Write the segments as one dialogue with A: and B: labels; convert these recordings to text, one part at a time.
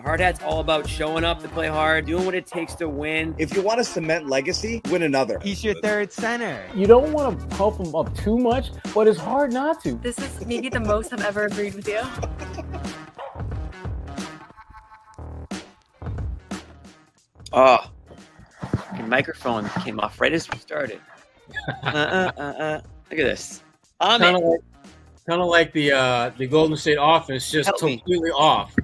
A: Hard Hat's all about showing up to play hard, doing what it takes to win.
B: If you want to cement legacy, win another.
C: He's your third center.
D: You don't want to pump him up too much, but it's hard not to.
E: This is maybe the most I've ever agreed with you.
A: Oh, your microphone came off right as we started. Look at this.
F: Kind of like the Golden State offense, just completely off.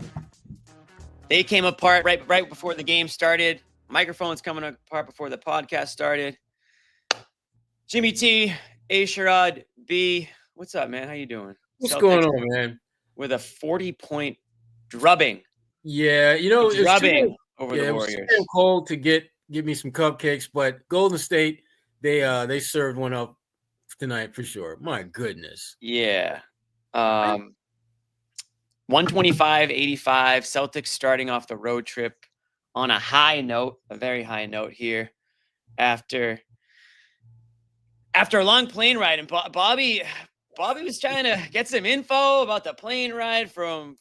A: They came apart right before the game started. Microphones coming apart before the podcast started. Jimmy T, A. Sherrod, B. What's up, man? How you doing?
F: What's
A: Celtics
F: going on, man?
A: With a 40-point drubbing.
F: Yeah, it's
A: drubbing over the Warriors.
F: It was cold to get me some cupcakes, but Golden State, they served one up tonight for sure. My goodness.
A: Yeah. 125-85. Celtics starting off the road trip on a high note, a very high note here after a long plane ride. And Bobby was trying to get some info about the plane ride from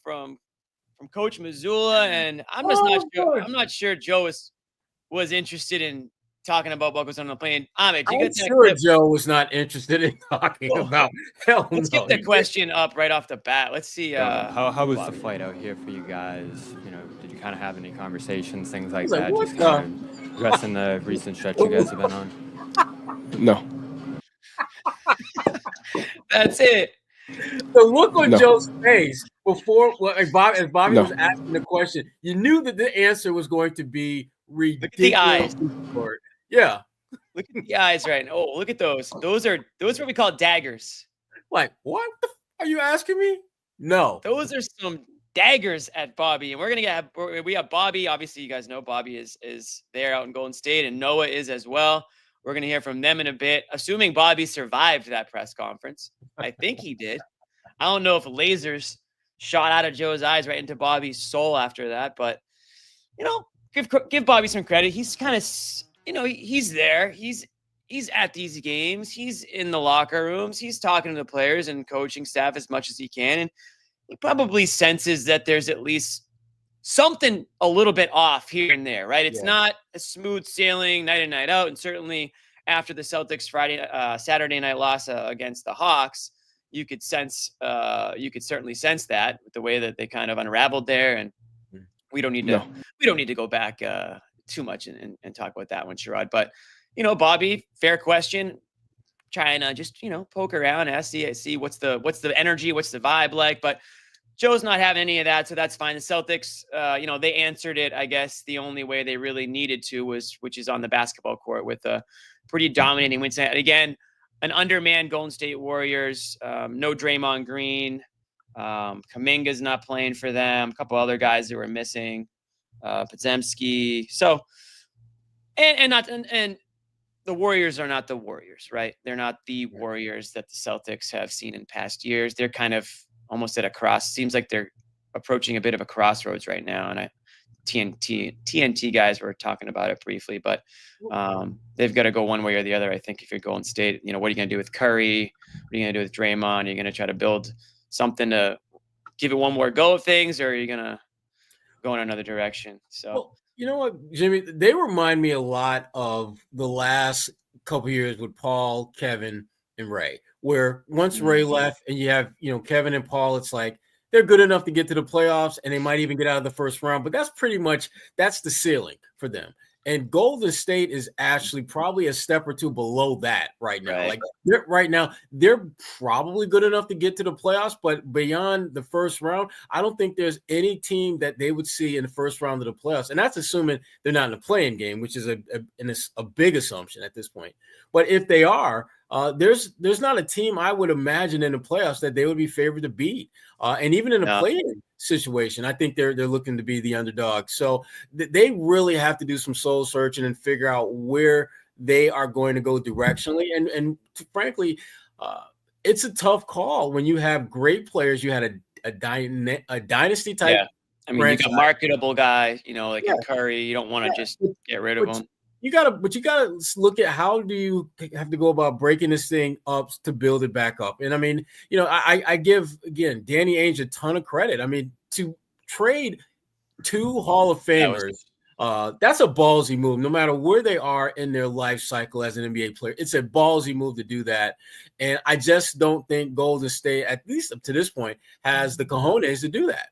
A: Coach Mazzulla, and I'm just not sure. I'm not sure Joe was interested in talking about what was on the plane. Ahmed, you get that
F: sure
A: clip?
F: Joe was not interested in talking about.
A: Let's get the question up right off the bat. Let's see.
C: How was the flight out here for you guys? Did you kind of have any conversations, things like that?
F: What
C: just kind of addressing the recent stretch you guys have been on?
D: No.
A: That's it.
F: The look on Joe's face before, as Bobby was asking the question, you knew that the answer was going to be ridiculous.
A: Look at the eyes.
F: Yeah.
A: Look at the eyes right now. Oh, look at those. Those are what we call daggers.
F: Like, what are you asking me? No.
A: Those are some daggers at Bobby. And we have Bobby. Obviously, you guys know Bobby is there out in Golden State, and Noah is as well. We're going to hear from them in a bit, assuming Bobby survived that press conference. I think he did. I don't know if lasers shot out of Joe's eyes right into Bobby's soul after that, but, give Bobby some credit. He's kind of, he's there. He's at these games. He's in the locker rooms. He's talking to the players and coaching staff as much as he can. And he probably senses that there's at least something a little bit off here and there, right? It's not a smooth sailing night in, night out. And certainly after the Celtics Saturday night loss against the Hawks, you could certainly sense that with the way that they kind of unraveled there. And we don't need to go back too much and talk about that one, Sherrod. But, Bobby, fair question. Trying to just, poke around, see what's the energy, what's the vibe like. But Joe's not having any of that, so that's fine. The Celtics, they answered it, I guess, the only way they really needed to which is on the basketball court with a pretty dominating win. Again, an undermanned Golden State Warriors, no Draymond Green. Kuminga's not playing for them. A couple other guys that were missing, Podziemski. So, and the Warriors are not the Warriors, right? They're not the Warriors that the Celtics have seen in past years. They're kind of almost at seems like they're approaching a bit of a crossroads right now. And TNT guys were talking about it briefly, but they've got to go one way or the other. I think if you're Golden State, what are you going to do with Curry? What are you going to do with Draymond? Are you going to try to build something to give it one more go of things, or are you going to go in another direction? So,
F: well, you know what, Jimmy, they remind me a lot of the last couple of years with Paul, Kevin, and Ray, where once Ray left and you have, Kevin and Paul, it's like they're good enough to get to the playoffs and they might even get out of the first round, but that's the ceiling for them. And Golden State is actually probably a step or two below that right now.
A: Right.
F: They're probably good enough to get to the playoffs, but beyond the first round, I don't think there's any team that they would see in the first round of the playoffs. And that's assuming they're not in a play-in game, which is a big assumption at this point. But if they are, there's not a team I would imagine in the playoffs that they would be favored to beat. And even in a play-in situation, I think they're looking to be the underdog. So they really have to do some soul searching and figure out where they are going to go directionally. And frankly, it's a tough call when you have great players. You had a dynasty type.
A: Yeah. I mean, you got marketable guy, like a Curry. You don't want to just get rid of him.
F: You gotta look at how do you have to go about breaking this thing up to build it back up. And I mean, I give again Danny Ainge a ton of credit. I mean, to trade 2 Hall of Famers. That's a ballsy move. No matter where they are in their life cycle as an NBA player, it's a ballsy move to do that. And I just don't think Golden State, at least up to this point, has the cojones to do that.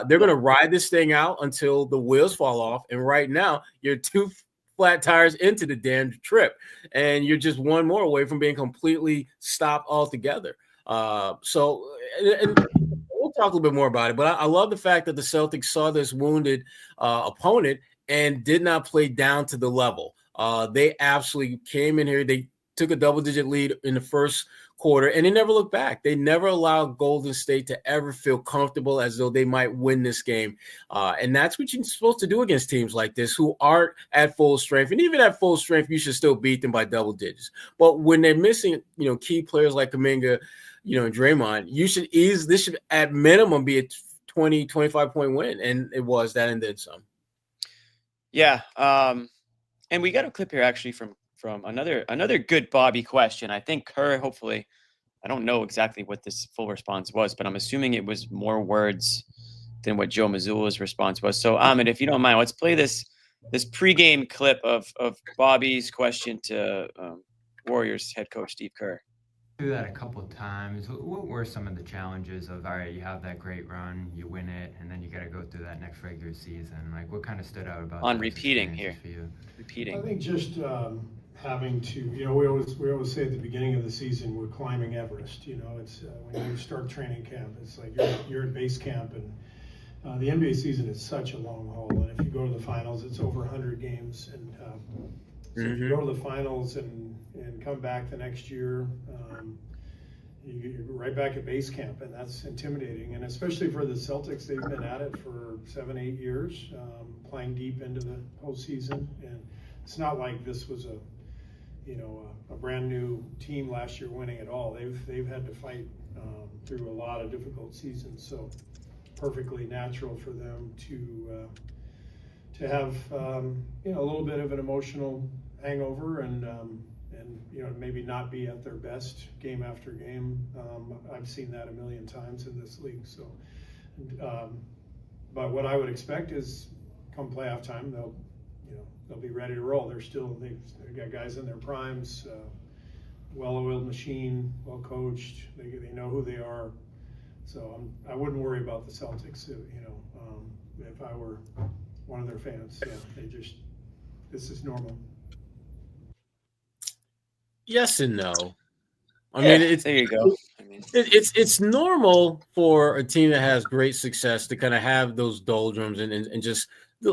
F: They're going to ride this thing out until the wheels fall off. And right now, you're 2 flat tires into the damn trip, and you're just one more away from being completely stopped altogether. So we'll talk a little bit more about it, but I love the fact that the Celtics saw this wounded opponent and did not play down to the level. They absolutely came in here. They took a double-digit lead in the first quarter, and they never looked back. They never allowed Golden State to ever feel comfortable as though they might win this game. And that's what you're supposed to do against teams like this who aren't at full strength. And even at full strength, you should still beat them by double digits. But when they're missing, key players like Kuminga, and Draymond, this should at minimum be a 20, 25-point win. And it was that and then some.
A: Yeah. And we got a clip here actually from another good Bobby question. I think Kerr, hopefully, I don't know exactly what this full response was, but I'm assuming it was more words than what Joe Mazzulla's response was. So Ahmed, if you don't mind, let's play this pregame clip of Bobby's question to Warriors head coach Steve Kerr.
G: Do that a couple of times. What were some of the challenges of, all right, you have that great run, you win it, and then you got to go through that next regular season? Like, what kind of stood out about
A: on repeating here
G: for you?
A: Repeating.
H: I think just having to, we always say at the beginning of the season we're climbing Everest. It's when you start training camp, it's like you're at base camp, and the NBA season is such a long haul. And if you go to the finals, it's over 100 games, and so if you go to the finals and come back the next year, you're right back at base camp, and that's intimidating. And especially for the Celtics, they've been at it for 7-8 years, playing deep into the postseason. And it's not like this was a brand new team last year winning it all. They've had to fight through a lot of difficult seasons. So perfectly natural for them to have a little bit of an emotional hangover and maybe not be at their best game after game. I've seen that a million times in this league. So, but what I would expect is come playoff time, they'll be ready to roll. They've got guys in their primes, well-oiled machine, well coached. They know who they are. So I wouldn't worry about the Celtics. If I were one of their fans, this is normal.
F: Yes and no. I mean,
A: there you go.
F: It's normal for a team that has great success to kind of have those doldrums and just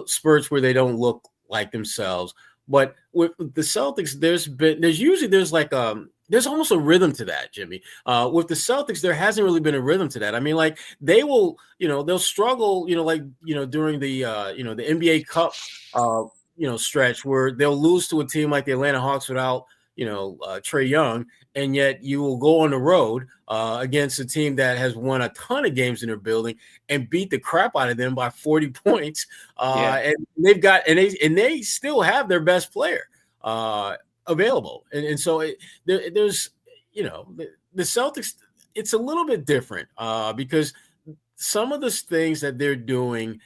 F: spurts where they don't look like themselves. But with the Celtics, there's almost a rhythm to that, Jimmy. With the Celtics, there hasn't really been a rhythm to that. I mean, like they will, they'll struggle, during the the NBA Cup, stretch where they'll lose to a team like the Atlanta Hawks without, Trae Young, and yet you will go on the road against a team that has won a ton of games in their building and beat the crap out of them by 40 points. And they've got and they still have their best player available, and so there's the Celtics. It's a little bit different because some of the things that they're doing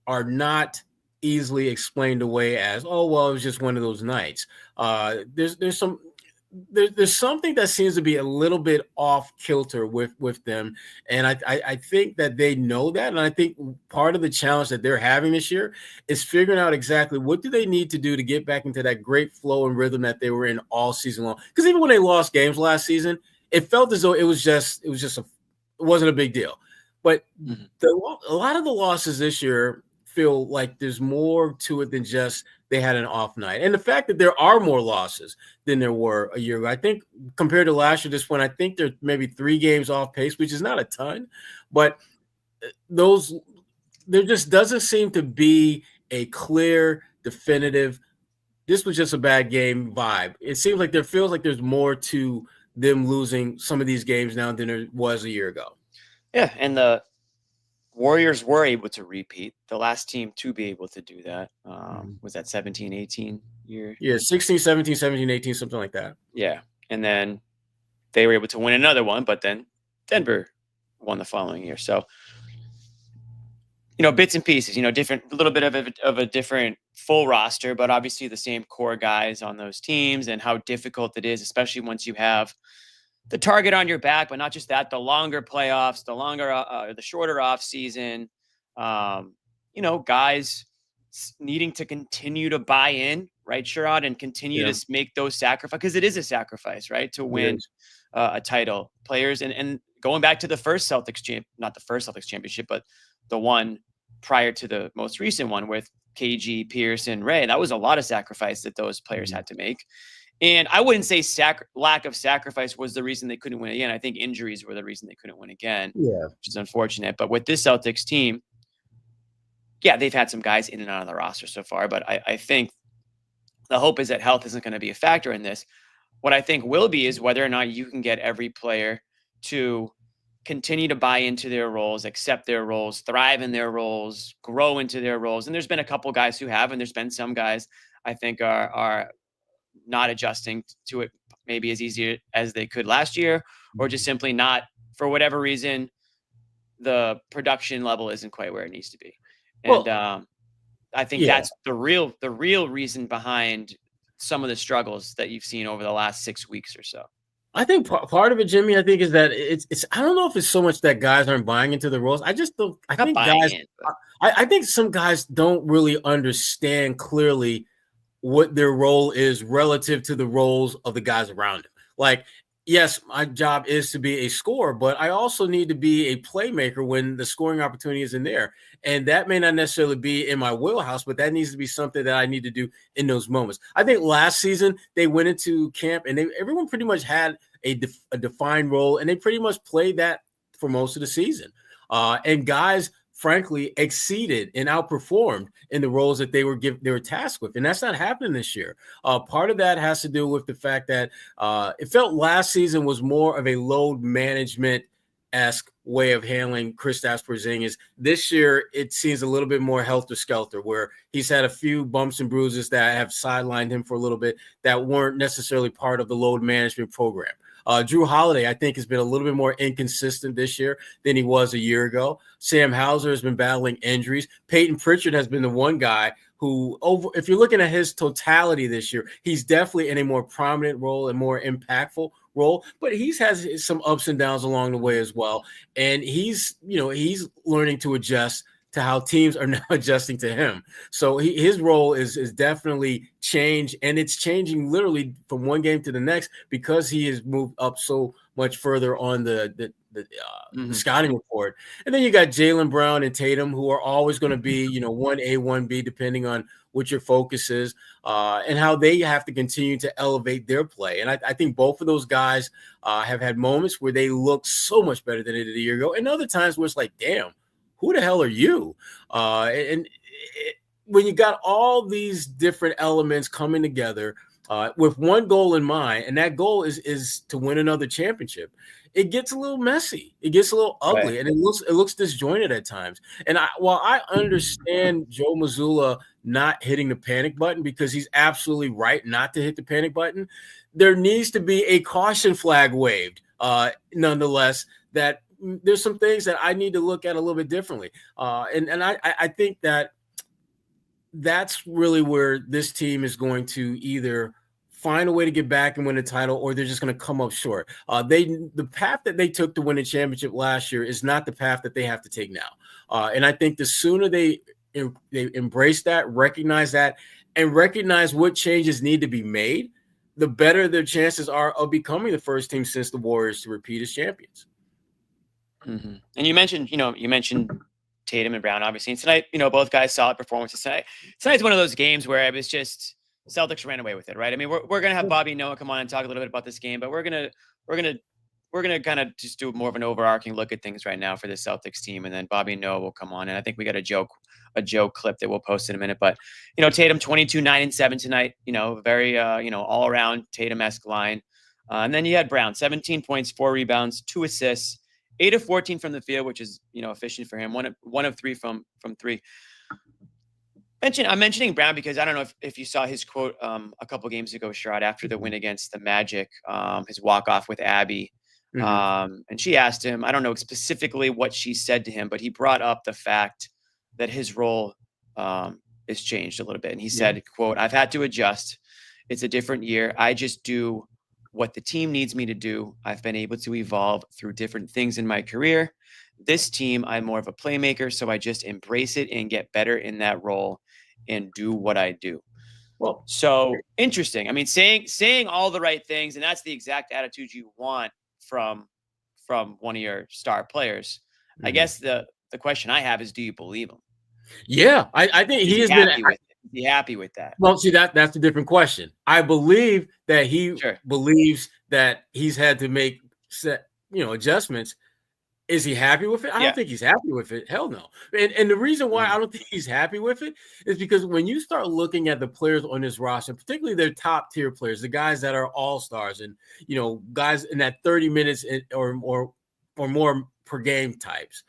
F: are not easily explained away as, oh, well, it was just one of those nights. There's something that seems to be a little bit off kilter with them. And I think that they know that. And I think part of the challenge that they're having this year is figuring out exactly what do they need to do to get back into that great flow and rhythm that they were in all season long. Because even when they lost games last season, it felt as though it wasn't a big deal. But a lot of the losses this year feel like there's more to it than just they had an off night. And the fact that there are more losses than there were a year ago, I think compared to last year, this one, I think they're maybe 3 games off pace, which is not a ton, but there just doesn't seem to be a clear, definitive, this was just a bad game vibe. It seems like there feels like there's more to them losing some of these games now than there was a year ago.
A: Yeah, and the Warriors were able to repeat. The last team to be able to do that was that 17-18 year?
F: Yeah, 16, 17, 17, 18, something like that.
A: Yeah, and then they were able to win another one, but then Denver won the following year. So bits and pieces, different, a little bit of a different full roster, but obviously the same core guys on those teams, and how difficult it is, especially once you have the target on your back, but not just that, the longer playoffs, the shorter off season, guys needing to continue to buy in, right, Sherrod, and continue to make those sacrifices, because it is a sacrifice, right, to win a title. Players, and going back to the first not the first Celtics championship, but the one prior to the most recent one with KG, Pierce, and Ray, that was a lot of sacrifice that those players had to make. And I wouldn't say lack of sacrifice was the reason they couldn't win again. I think injuries were the reason they couldn't win again, which is unfortunate. But with this Celtics team, yeah, they've had some guys in and out of the roster so far, but I think the hope is that health isn't going to be a factor in this. What I think will be is whether or not you can get every player to continue to buy into their roles, accept their roles, thrive in their roles, grow into their roles. And there's been a couple guys who have, and there's been some guys I think are not adjusting to it maybe as easy as they could last year, or just simply not, for whatever reason, the production level isn't quite where it needs to be. And I think that's the real reason behind some of the struggles that you've seen over the last 6 weeks or so.
F: I think part of it, Jimmy, I think is that it's I don't know if it's so much that guys aren't buying into the roles. I just don't. I think guys. I think some guys don't really understand clearly what their role is relative to the roles of the guys around him. Like, yes, my job is to be a scorer, but I also need to be a playmaker when the scoring opportunity isn't there. And that may not necessarily be in my wheelhouse, but that needs to be something that I need to do in those moments. I think last season they went into camp and everyone pretty much had a defined role, and they pretty much played that for most of the season. And guys, frankly, exceeded and outperformed in the roles that they were tasked with. And that's not happening this year. Part of that has to do with the fact that it felt last season was more of a load management-esque way of handling Kristaps Porzingis. This year, it seems a little bit more helter-skelter, where he's had a few bumps and bruises that have sidelined him for a little bit that weren't necessarily part of the load management program. Drew Holiday, I think, has been a little bit more inconsistent this year than he was a year ago. Sam Hauser has been battling injuries. Peyton Pritchard has been the one guy who, if you're looking at his totality this year, he's definitely in a more prominent role and more impactful role, but he's has some ups and downs along the way as well. And he's learning to adjust to how teams are now adjusting to him. So his role is definitely changed, and it's changing literally from one game to the next because he has moved up so much further on the scouting report. And then you got Jaylen Brown and Tatum, who are always going to be, 1A, 1B, depending on what your focus is, and how they have to continue to elevate their play. And I think both of those guys have had moments where they look so much better than they did a year ago, and other times where it's like, damn, who the hell are you? When you got all these different elements coming together with one goal in mind, and that goal is to win another championship, it gets a little messy. It gets a little ugly, and it looks disjointed at times. And while I understand Joe Mazzulla not hitting the panic button, because he's absolutely right not to hit the panic button, there needs to be a caution flag waved, nonetheless, that there's some things that I need to look at a little bit differently. And I think that's really where this team is going to either find a way to get back and win a title, or they're just going to come up short. The path that they took to win a championship last year is not the path that they have to take now. And I think the sooner they embrace that, recognize that, and recognize what changes need to be made, the better their chances are of becoming the first team since the Warriors to repeat as champions.
A: Mm-hmm. And you mentioned Tatum and Brown, obviously. And tonight, both guys solid performances tonight. Tonight's one of those games where it was just Celtics ran away with it, right? I mean, we're gonna have Bobby and Noah come on and talk a little bit about this game, but we're gonna kind of just do more of an overarching look at things right now for the Celtics team, and then Bobby and Noah will come on, and I think we got a joke clip that we'll post in a minute. But Tatum 22, 9, and 7 tonight. Very all around Tatum-esque line, and then you had Brown 17 points, 4 rebounds, 2 assists. 8 of 14 from the field, which is, efficient for him. One of 3 from 3. I'm mentioning Brown because I don't know if you saw his quote a couple games ago, Sherrod, after the win against the Magic, his walk-off with Abby. Mm-hmm. And she asked him, I don't know specifically what she said to him, but he brought up the fact that his role is changed a little bit. And he said, quote, "I've had to adjust. It's a different year. I just do what the team needs me to do. I've been able to evolve through different things in my career. This team, I'm more of a playmaker, so I just embrace it and get better in that role and do what I do."
F: Well,
A: So interesting. I mean, saying all the right things, and that's the exact attitude you want from one of your star players. I guess the question I have is, do you believe him?
F: yeah, I think he has been.
A: Is he happy with that?
F: Well, see, that's a different question. I believe that he believes that he's had to make adjustments. Is he happy with it? I don't think he's happy with it. Hell no. And the reason why I don't think he's happy with it is because when you start looking at the players on this roster, particularly their top tier players, the guys that are all-stars and, guys in that 30 minutes or more per game types,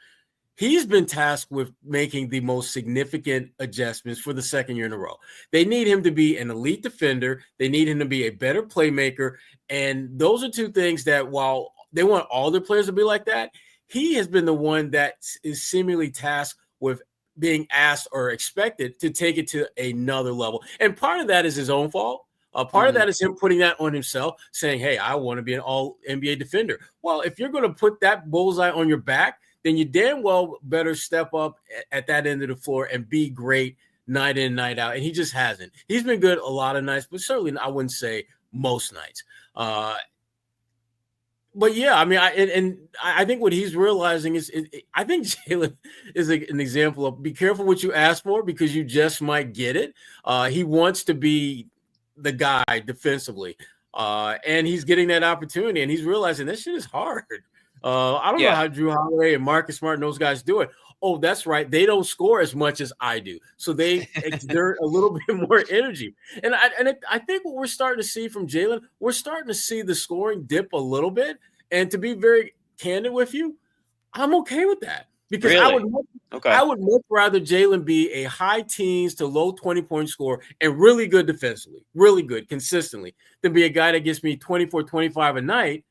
F: he's been tasked with making the most significant adjustments for the second year in a row. They need him to be an elite defender. They need him to be a better playmaker. And those are two things that, while they want all their players to be like that, he has been the one that is seemingly tasked with being asked or expected to take it to another level. And part of that is his own fault. Part of that is him putting that on himself, saying, hey, I want to be an all NBA defender. Well, if you're going to put that bullseye on your back, then you damn well better step up at that end of the floor and be great night in, night out. And he just hasn't. He's been good a lot of nights, but certainly I wouldn't say most nights. But yeah, I mean, I think what he's realizing is I think Jaylen is an example of be careful what you ask for because you just might get it. He wants to be the guy defensively, and he's getting that opportunity, and he's realizing this shit is hard. I don't know how Drew Holiday and Marcus Smart and those guys do it. Oh, that's right. They don't score as much as I do, so they exert a little bit more energy. And I think what we're starting to see from Jaylen, we're starting to see the scoring dip a little bit. And to be very candid with you, I'm okay with that because I would much rather Jaylen be a high teens to low 20-point scorer and really good defensively, really good consistently, than be a guy that gets me 24, 25 a night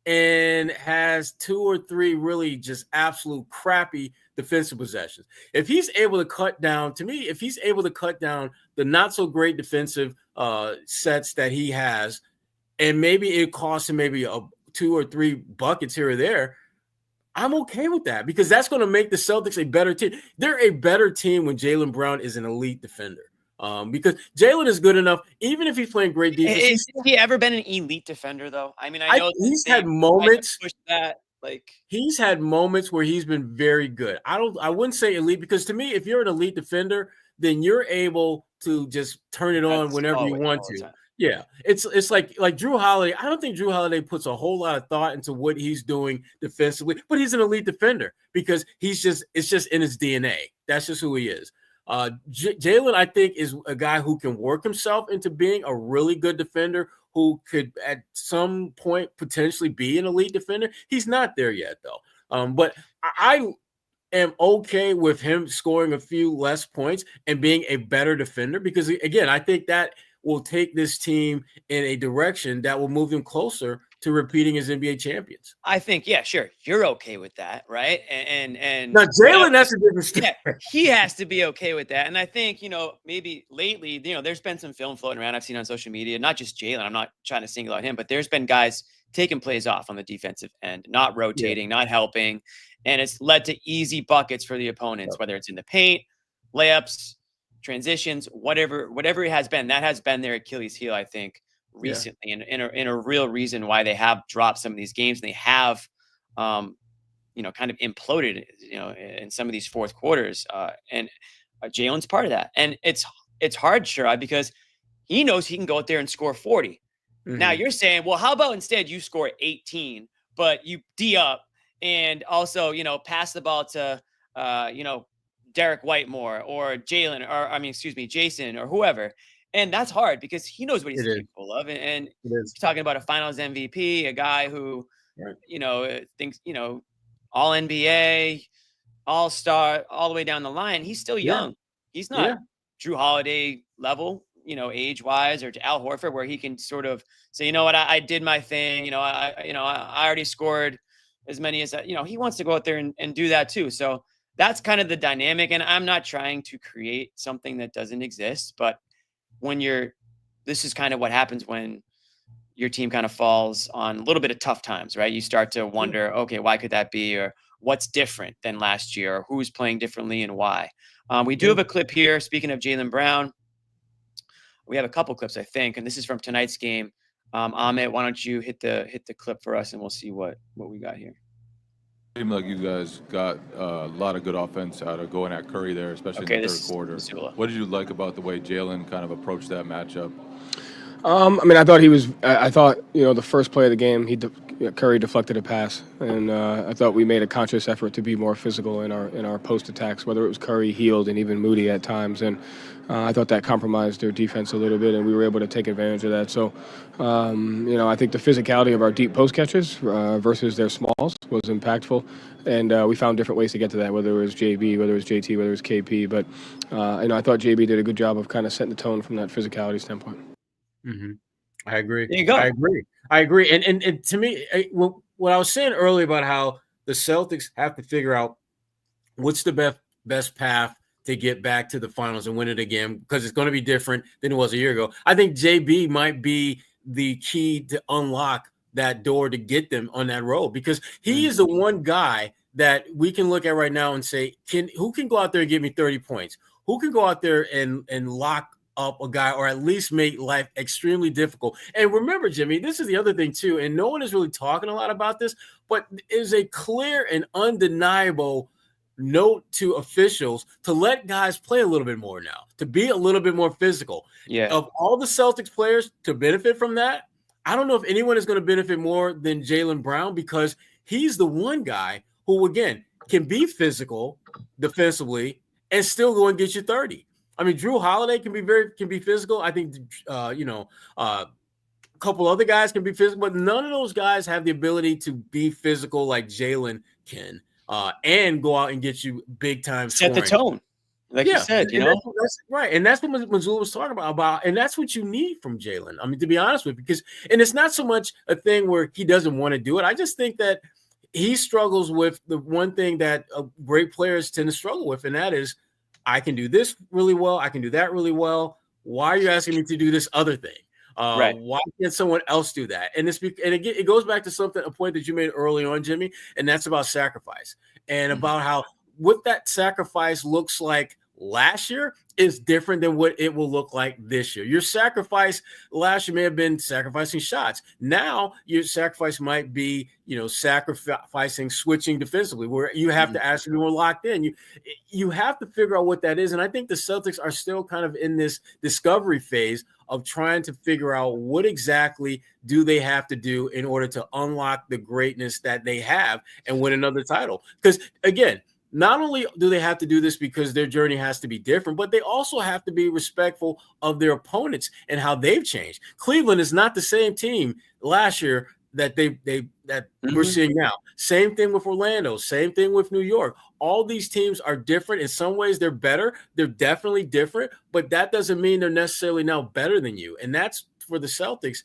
F: and has 2 or 3 really just absolute crappy defensive possessions. If he's able to cut down, to me, if he's able to cut down the not so great defensive sets that he has, and maybe it costs him maybe 2 or 3 buckets here or there, I'm okay with that because that's going to make the Celtics a better team. They're a better team when Jaylen Brown is an elite defender. Because Jaylen is good enough, even if he's playing great defense.
A: Has he ever been an elite defender, though? I mean, I know
F: he's had moments.
A: Push that,
F: he's had moments where he's been very good. I wouldn't say elite because to me, if you're an elite defender, then you're able to just turn it on whenever you want to. Yeah, it's like Drew Holiday. I don't think Drew Holiday puts a whole lot of thought into what he's doing defensively, but he's an elite defender because it's just in his DNA. That's just who he is. Jaylen, I think, is a guy who can work himself into being a really good defender who could at some point potentially be an elite defender. He's not there yet, though. But I am okay with him scoring a few less points and being a better defender because, again, I think that will take this team in a direction that will move them closer to repeating as NBA champions.
A: I think, yeah, sure. You're okay with that, right? And
F: now Jaylen, that's a different story.
A: Yeah, he has to be okay with that. And I think, maybe lately, there's been some film floating around I've seen on social media, not just Jaylen. I'm not trying to single out him, but there's been guys taking plays off on the defensive end, not rotating, not helping. And it's led to easy buckets for the opponents, whether it's in the paint, layups, transitions, whatever it has been. That has been their Achilles heel, I think, recently, and in a real reason why they have dropped some of these games. And they have, kind of imploded, in some of these fourth quarters. And Jaylen's part of that. And it's hard, Sherrod, because he knows he can go out there and score 40. Mm-hmm. Now you're saying, well, how about instead you score 18, but you D up and also, pass the ball to, Derek Whitemore or Jason or whoever. And that's hard because he knows what he's capable of. And he's talking about a finals MVP, a guy who, thinks, all NBA, all-star, all the way down the line. He's still young. He's not Drew Holiday level, age-wise, or to Al Horford, where he can sort of say, you know what, I did my thing. I already scored as many as, he wants to go out there and do that too. So that's kind of the dynamic. And I'm not trying to create something that doesn't exist, but this is kind of what happens when your team kind of falls on a little bit of tough times, right? You start to wonder, okay, why could that be? Or what's different than last year? Or who's playing differently and why? We do have a clip here. Speaking of Jaylen Brown, we have a couple clips, I think, and this is from tonight's game. Amit, why don't you hit the clip for us, and we'll see what we got here.
I: Seemed like you guys got a lot of good offense out of going at Curry there, especially in the third quarter. What did you like about the way Jaylen kind of approached that matchup?
J: I thought the first play of the game, Curry deflected a pass, and I thought we made a conscious effort to be more physical in our post attacks, whether it was Curry, Hield, and even Moody at times. And I thought that compromised their defense a little bit, and we were able to take advantage of that. So, I think the physicality of our deep post catchers versus their smalls was impactful, and we found different ways to get to that, whether it was JB, whether it was JT, whether it was KP. But I thought JB did a good job of kind of setting the tone from that physicality standpoint.
F: Mm-hmm. I agree.
A: There you go.
F: I agree. And to me, what I was saying earlier about how the Celtics have to figure out what's the best path to get back to the finals and win it again, because it's going to be different than it was a year ago. I think JB might be the key to unlock that door to get them on that road, because he is the one guy that we can look at right now and say, who can go out there and give me 30 points? Who can go out there and lock up a guy, or at least make life extremely difficult? And remember, Jimmy, this is the other thing too, and no one is really talking a lot about this, but is a clear and undeniable note to officials to let guys play a little bit more now, to be a little bit more physical.
A: Yeah.
F: Of all the Celtics players to benefit from that, I don't know if anyone is going to benefit more than Jaylen Brown, because he's the one guy who, again, can be physical defensively and still go and get you 30. I mean, Drew Holiday can be physical. I think, a couple other guys can be physical, but none of those guys have the ability to be physical like Jaylen can, and go out and get you big time
A: set
F: scoring.
A: the tone, like you said.
F: That's right, and that's what Mazzulla was talking about, and that's what you need from Jaylen. I mean, to be honest with you, and it's not so much a thing where he doesn't want to do it. I just think that he struggles with the one thing that great players tend to struggle with, and that is, I can do this really well. I can do that really well. Why are you asking me to do this other thing?
A: Right.
F: Why can't someone else do that? And again, it goes back to a point that you made early on, Jimmy, and that's about sacrifice, and about how what that sacrifice looks like last year is different than what it will look like this year. Your sacrifice last year may have been sacrificing shots. Now your sacrifice might be, sacrificing switching defensively, where you have to actually be more locked in. You have to figure out what that is. And I think the Celtics are still kind of in this discovery phase of trying to figure out what exactly do they have to do in order to unlock the greatness that they have and win another title. Because again, not only do they have to do this because their journey has to be different, but they also have to be respectful of their opponents and how they've changed. Cleveland is not the same team last year that we're seeing now. Same thing with Orlando. Same thing with New York. All these teams are different. In some ways, they're better. They're definitely different, but that doesn't mean they're necessarily now better than you. And that's for the Celtics.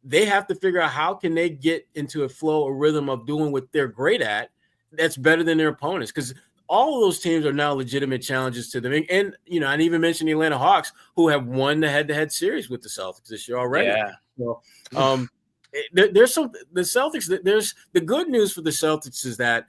F: They have to figure out how can they get into a flow, a rhythm of doing what they're great at that's better than their opponents, because all of those teams are now legitimate challenges to them. And I even mentioned the Atlanta Hawks, who have won the head-to-head series with the Celtics this year already.
A: Yeah.
F: So, there's the good news for the Celtics is that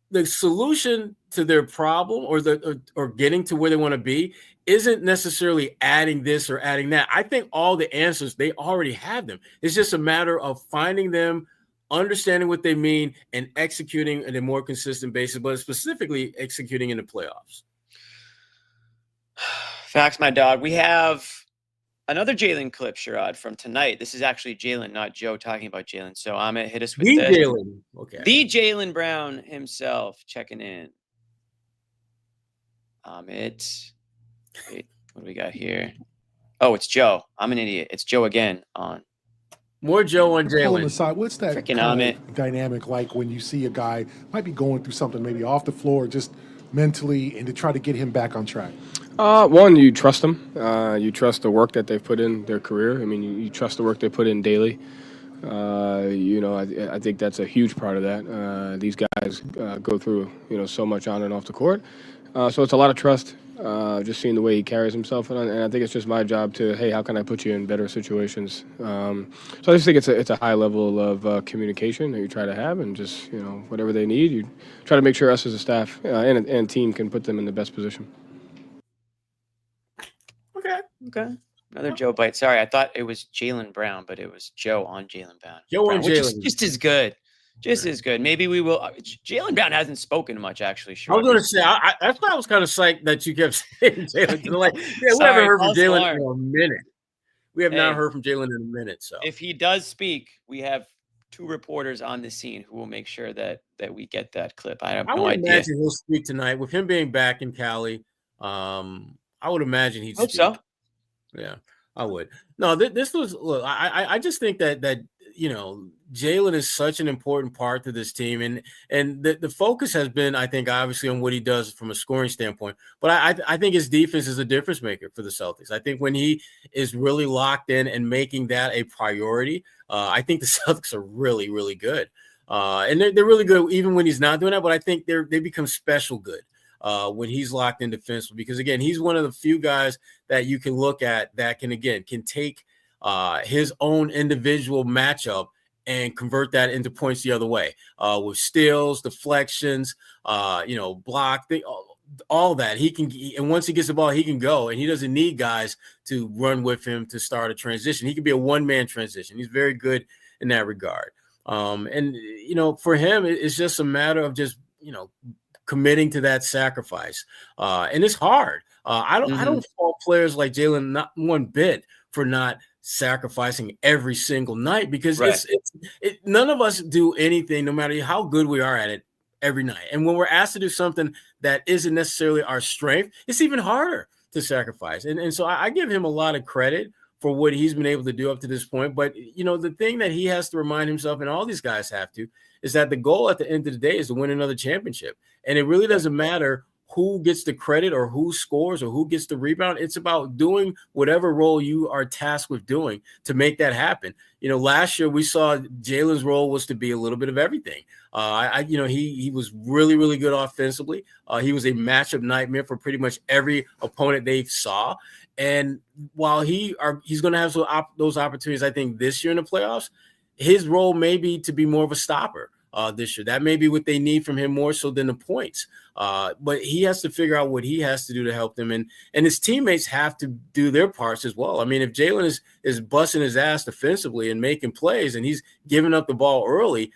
F: the solution to their problem or getting to where they want to be isn't necessarily adding this or adding that. I think all the answers, they already have them. It's just a matter of finding them, understanding what they mean, and executing on a more consistent basis, but specifically executing in the playoffs.
A: Facts, my dog. We have another Jaylen clip, Sherrod, from tonight. This is actually Jaylen, not Joe, talking about Jaylen. So I'm going to hit us with this.
F: Jaylen. Okay.
A: The Jaylen Brown himself checking in. Wait, what do we got here? Oh, it's Joe. I'm an idiot. It's Joe again on.
F: More Joe on Jaylen.
K: Aside, what's that dynamic like when you see a guy might be going through something maybe off the floor, just mentally, and to try to get him back on track?
J: One, you trust them. You trust the work that they've put in their career. I mean, you trust the work they put in daily. I think that's a huge part of that. These guys go through, so much on and off the court. So it's a lot of trust, just seeing the way he carries himself. And I think it's just my job to, hey, how can I put you in better situations? So I just think it's a high level of communication that you try to have, and just, whatever they need, you try to make sure us as a staff and team can put them in the best position.
A: Okay. Another Joe bite. Sorry, I thought it was Jaylen Brown, but it was Joe on Jaylen Brown. Which is just as good. Just as good. Maybe we will. Jaylen Brown hasn't spoken much, actually.
F: I was going to say, that's why I was kind of psyched that you kept saying Jaylen. Like, we haven't heard from Jaylen in a minute. We have not heard from Jaylen in a minute. So
A: if he does speak, we have 2 reporters on the scene who will make sure that we get that clip. I have no idea.
F: I would imagine he'll speak tonight. With him being back in Cali, I would imagine he'd speak.
A: So.
F: Yeah, I would. No, this was, look, I just think that Jaylen is such an important part to this team, and the focus has been, I think, obviously on what he does from a scoring standpoint, but I think his defense is a difference maker for the Celtics. I think when he is really locked in and making that a priority, I think the Celtics are really, really good, and they're really good even when he's not doing that. But I think they become special good when he's locked in defensively, because again, he's one of the few guys that you can look at that can take his own individual matchup and convert that into points the other way, with steals, deflections, block, all that. He can, and once he gets the ball, he can go, and he doesn't need guys to run with him to start a transition. He can be a one-man transition. He's very good in that regard. And for him, it's just a matter of just, committing to that sacrifice. And it's hard. I don't fault players like Jaylen not one bit for not sacrificing every single night, because none of us do anything, no matter how good we are at it, every night. And when we're asked to do something that isn't necessarily our strength, it's even harder to sacrifice. And so I give him a lot of credit for what he's been able to do up to this point. But, the thing that he has to remind himself, and all these guys have to, is that the goal at the end of the day is to win another championship. And it really doesn't matter who gets the credit or who scores or who gets the rebound. It's about doing whatever role you are tasked with doing to make that happen. Last year we saw Jaylen's role was to be a little bit of everything. He was really, really good offensively. He was a matchup nightmare for pretty much every opponent they saw. And while he's going to have those opportunities, I think this year in the playoffs, his role may be to be more of a stopper this year. That may be what they need from him more so than the points. But he has to figure out what he has to do to help them. And his teammates have to do their parts as well. I mean, if Jaylen is busting his ass defensively and making plays and he's giving up the ball early,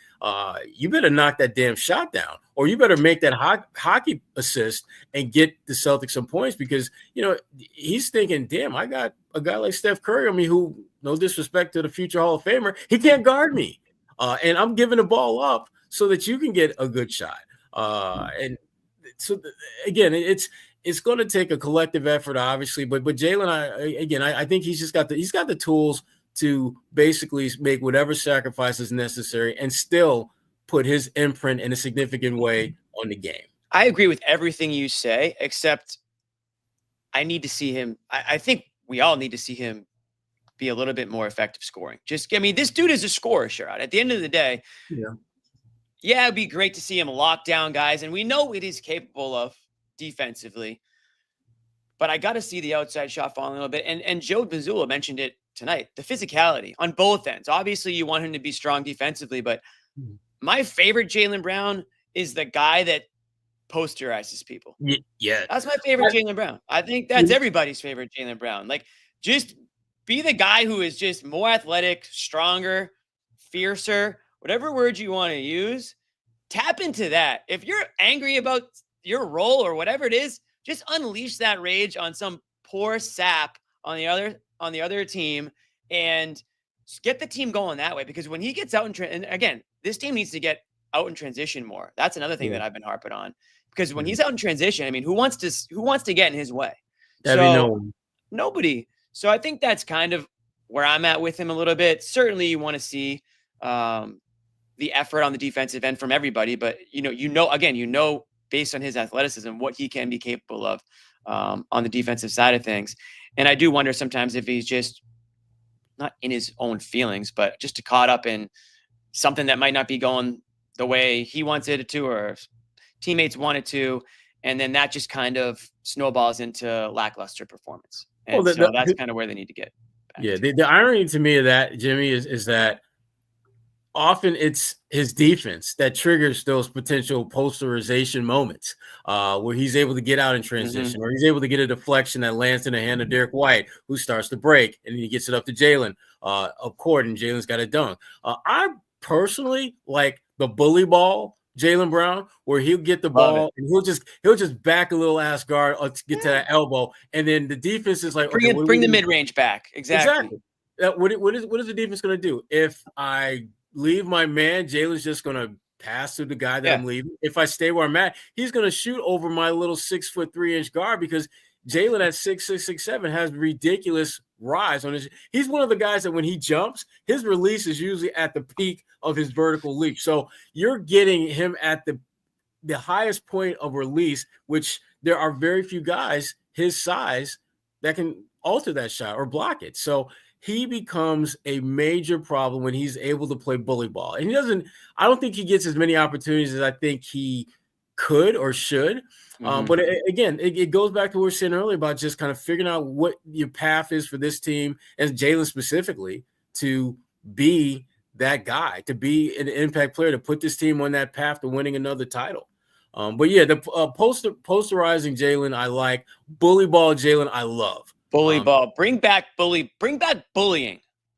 F: you better knock that damn shot down, or you better make that hockey assist and get the Celtics some points, because, he's thinking, damn, I got a guy like Steph Curry on me who, no disrespect to the future Hall of Famer, he can't guard me. And I'm giving the ball up so that you can get a good shot. And so again, it's going to take a collective effort, obviously. But Jaylen, I think he's got the tools to basically make whatever sacrifices necessary and still put his imprint in a significant way on the game.
A: I agree with everything you say, except I need to see him. I think we all need to see him be a little bit more effective scoring. This dude is a scorer, Sherrod. At the end of the day, it'd be great to see him lock down guys, and we know what he's capable of defensively. But I got to see the outside shot falling a little bit. And Joe Mazzulla mentioned it tonight, the physicality on both ends. Obviously, you want him to be strong defensively, but my favorite Jaylen Brown is the guy that posterizes people.
F: Yeah.
A: That's my favorite Jaylen Brown. I think that's everybody's favorite Jaylen Brown. Like, just be the guy who is just more athletic, stronger, fiercer, whatever word you want to use. Tap into that. If you're angry about your role or whatever it is, just unleash that rage on some poor sap on the other team and get the team going that way. Because when he gets out and again, this team needs to get out in transition more. That's another thing that I've been harping on. Because when he's out in transition, I mean, who wants to get in his way?
F: No one.
A: Nobody. So I think that's kind of where I'm at with him a little bit. Certainly you want to see the effort on the defensive end from everybody, but based on his athleticism, what he can be capable of on the defensive side of things. And I do wonder sometimes if he's just not in his own feelings, but just caught up in something that might not be going the way he wants it to, or teammates wanted to. And then that just kind of snowballs into lackluster performance. And so that's kind of where they need to get back to.
F: The irony to me of that, Jimmy, is that often it's his defense that triggers those potential posterization moments where he's able to get out in transition, or he's able to get a deflection that lands in the hand of Derek White, who starts to break, and he gets it up to Jaylen up court, and Jaylen's got a dunk. I personally like the bully ball Jaylen Brown, where he'll get the ball and he'll just back a little ass guard to get to that elbow, and then the defense is like,
A: bring the mid range back. Exactly.
F: What is the defense going to do if I leave my man? Jaylen's just going to pass to the guy that I'm leaving. If I stay where I'm at, he's going to shoot over my little 6'3" guard, because Jaylen at 6'6", 6'7" has ridiculous rise on his. He's one of the guys that when he jumps, his release is usually at the peak of his vertical leap. So you're getting him at the highest point of release, which there are very few guys his size that can alter that shot or block it. So he becomes a major problem when he's able to play bully ball. And I don't think he gets as many opportunities as I think he could or should. But again, it goes back to what we were saying earlier about just kind of figuring out what your path is for this team, and Jaylen specifically, to be that guy, to be an impact player, to put this team on that path to winning another title. But yeah, the posterizing Jaylen I like. Bully ball Jaylen I love.
A: Bully ball. Bring back bullying.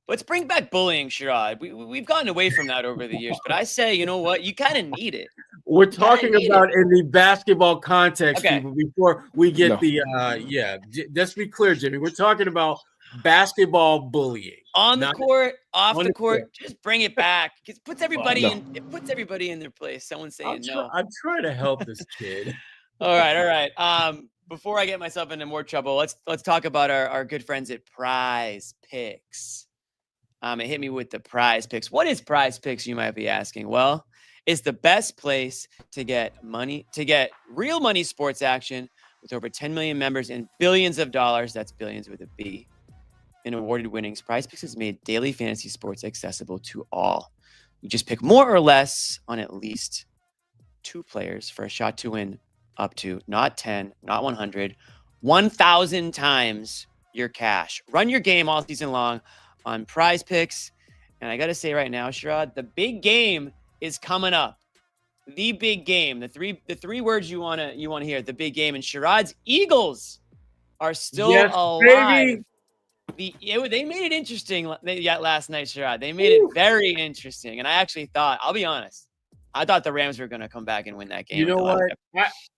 A: Let's bring back bullying, Sherrod. We've gotten away from that over the years, but I say, you know what? You kind of need it.
F: We're talking about in the basketball context, people, before we get just be clear, Jimmy. We're talking about basketball bullying.
A: On the court, off the court, just bring it back. It puts everybody in their place. Someone's saying no.
F: I'm trying to help this kid.
A: All right. Before I get myself into more trouble, let's talk about our good friends at Prize Picks. It hit me with the Prize Picks. What is Prize Picks, you might be asking? Well, it's the best place to get real money sports action with over 10 million members and billions of dollars. That's billions with a B. In awarded winnings, Prize Picks has made daily fantasy sports accessible to all. You just pick more or less on at least 2 players for a shot to win up to not 10, not 100, 1,000 times your cash. Run your game all season long on Prize Picks. And I got to say right now, Sherrod, the big game is coming up. The big game. The three words you want to hear. The big game. And Sherrod's Eagles are still alive. Baby. They made it interesting last night, Sherrod. They made it very interesting. And I actually thought, I'll be honest, I thought the Rams were going to come back and win that game.
F: You know what?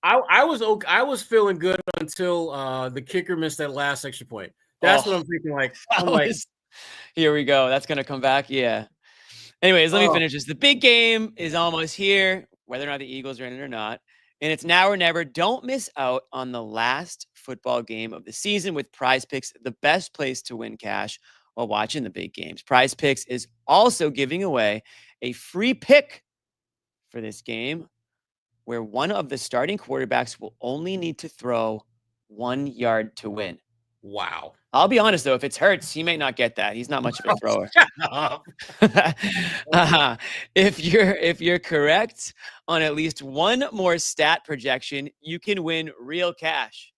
F: I was feeling good until the kicker missed that last extra point. That's what I'm thinking.
A: Here we go. That's going to come back. Yeah. Anyways, let me finish this. The big game is almost here, whether or not the Eagles are in it or not. And it's now or never. Don't miss out on the last football game of the season with Prize Picks, the best place to win cash while watching the big games. Prize Picks is also giving away a free pick for this game, where one of the starting quarterbacks will only need to throw 1 yard to win.
F: Wow.
A: I'll be honest, though, if it's Hurts, he may not get that. He's not much of a thrower. If you're correct on at least one more stat projection, you can win real cash.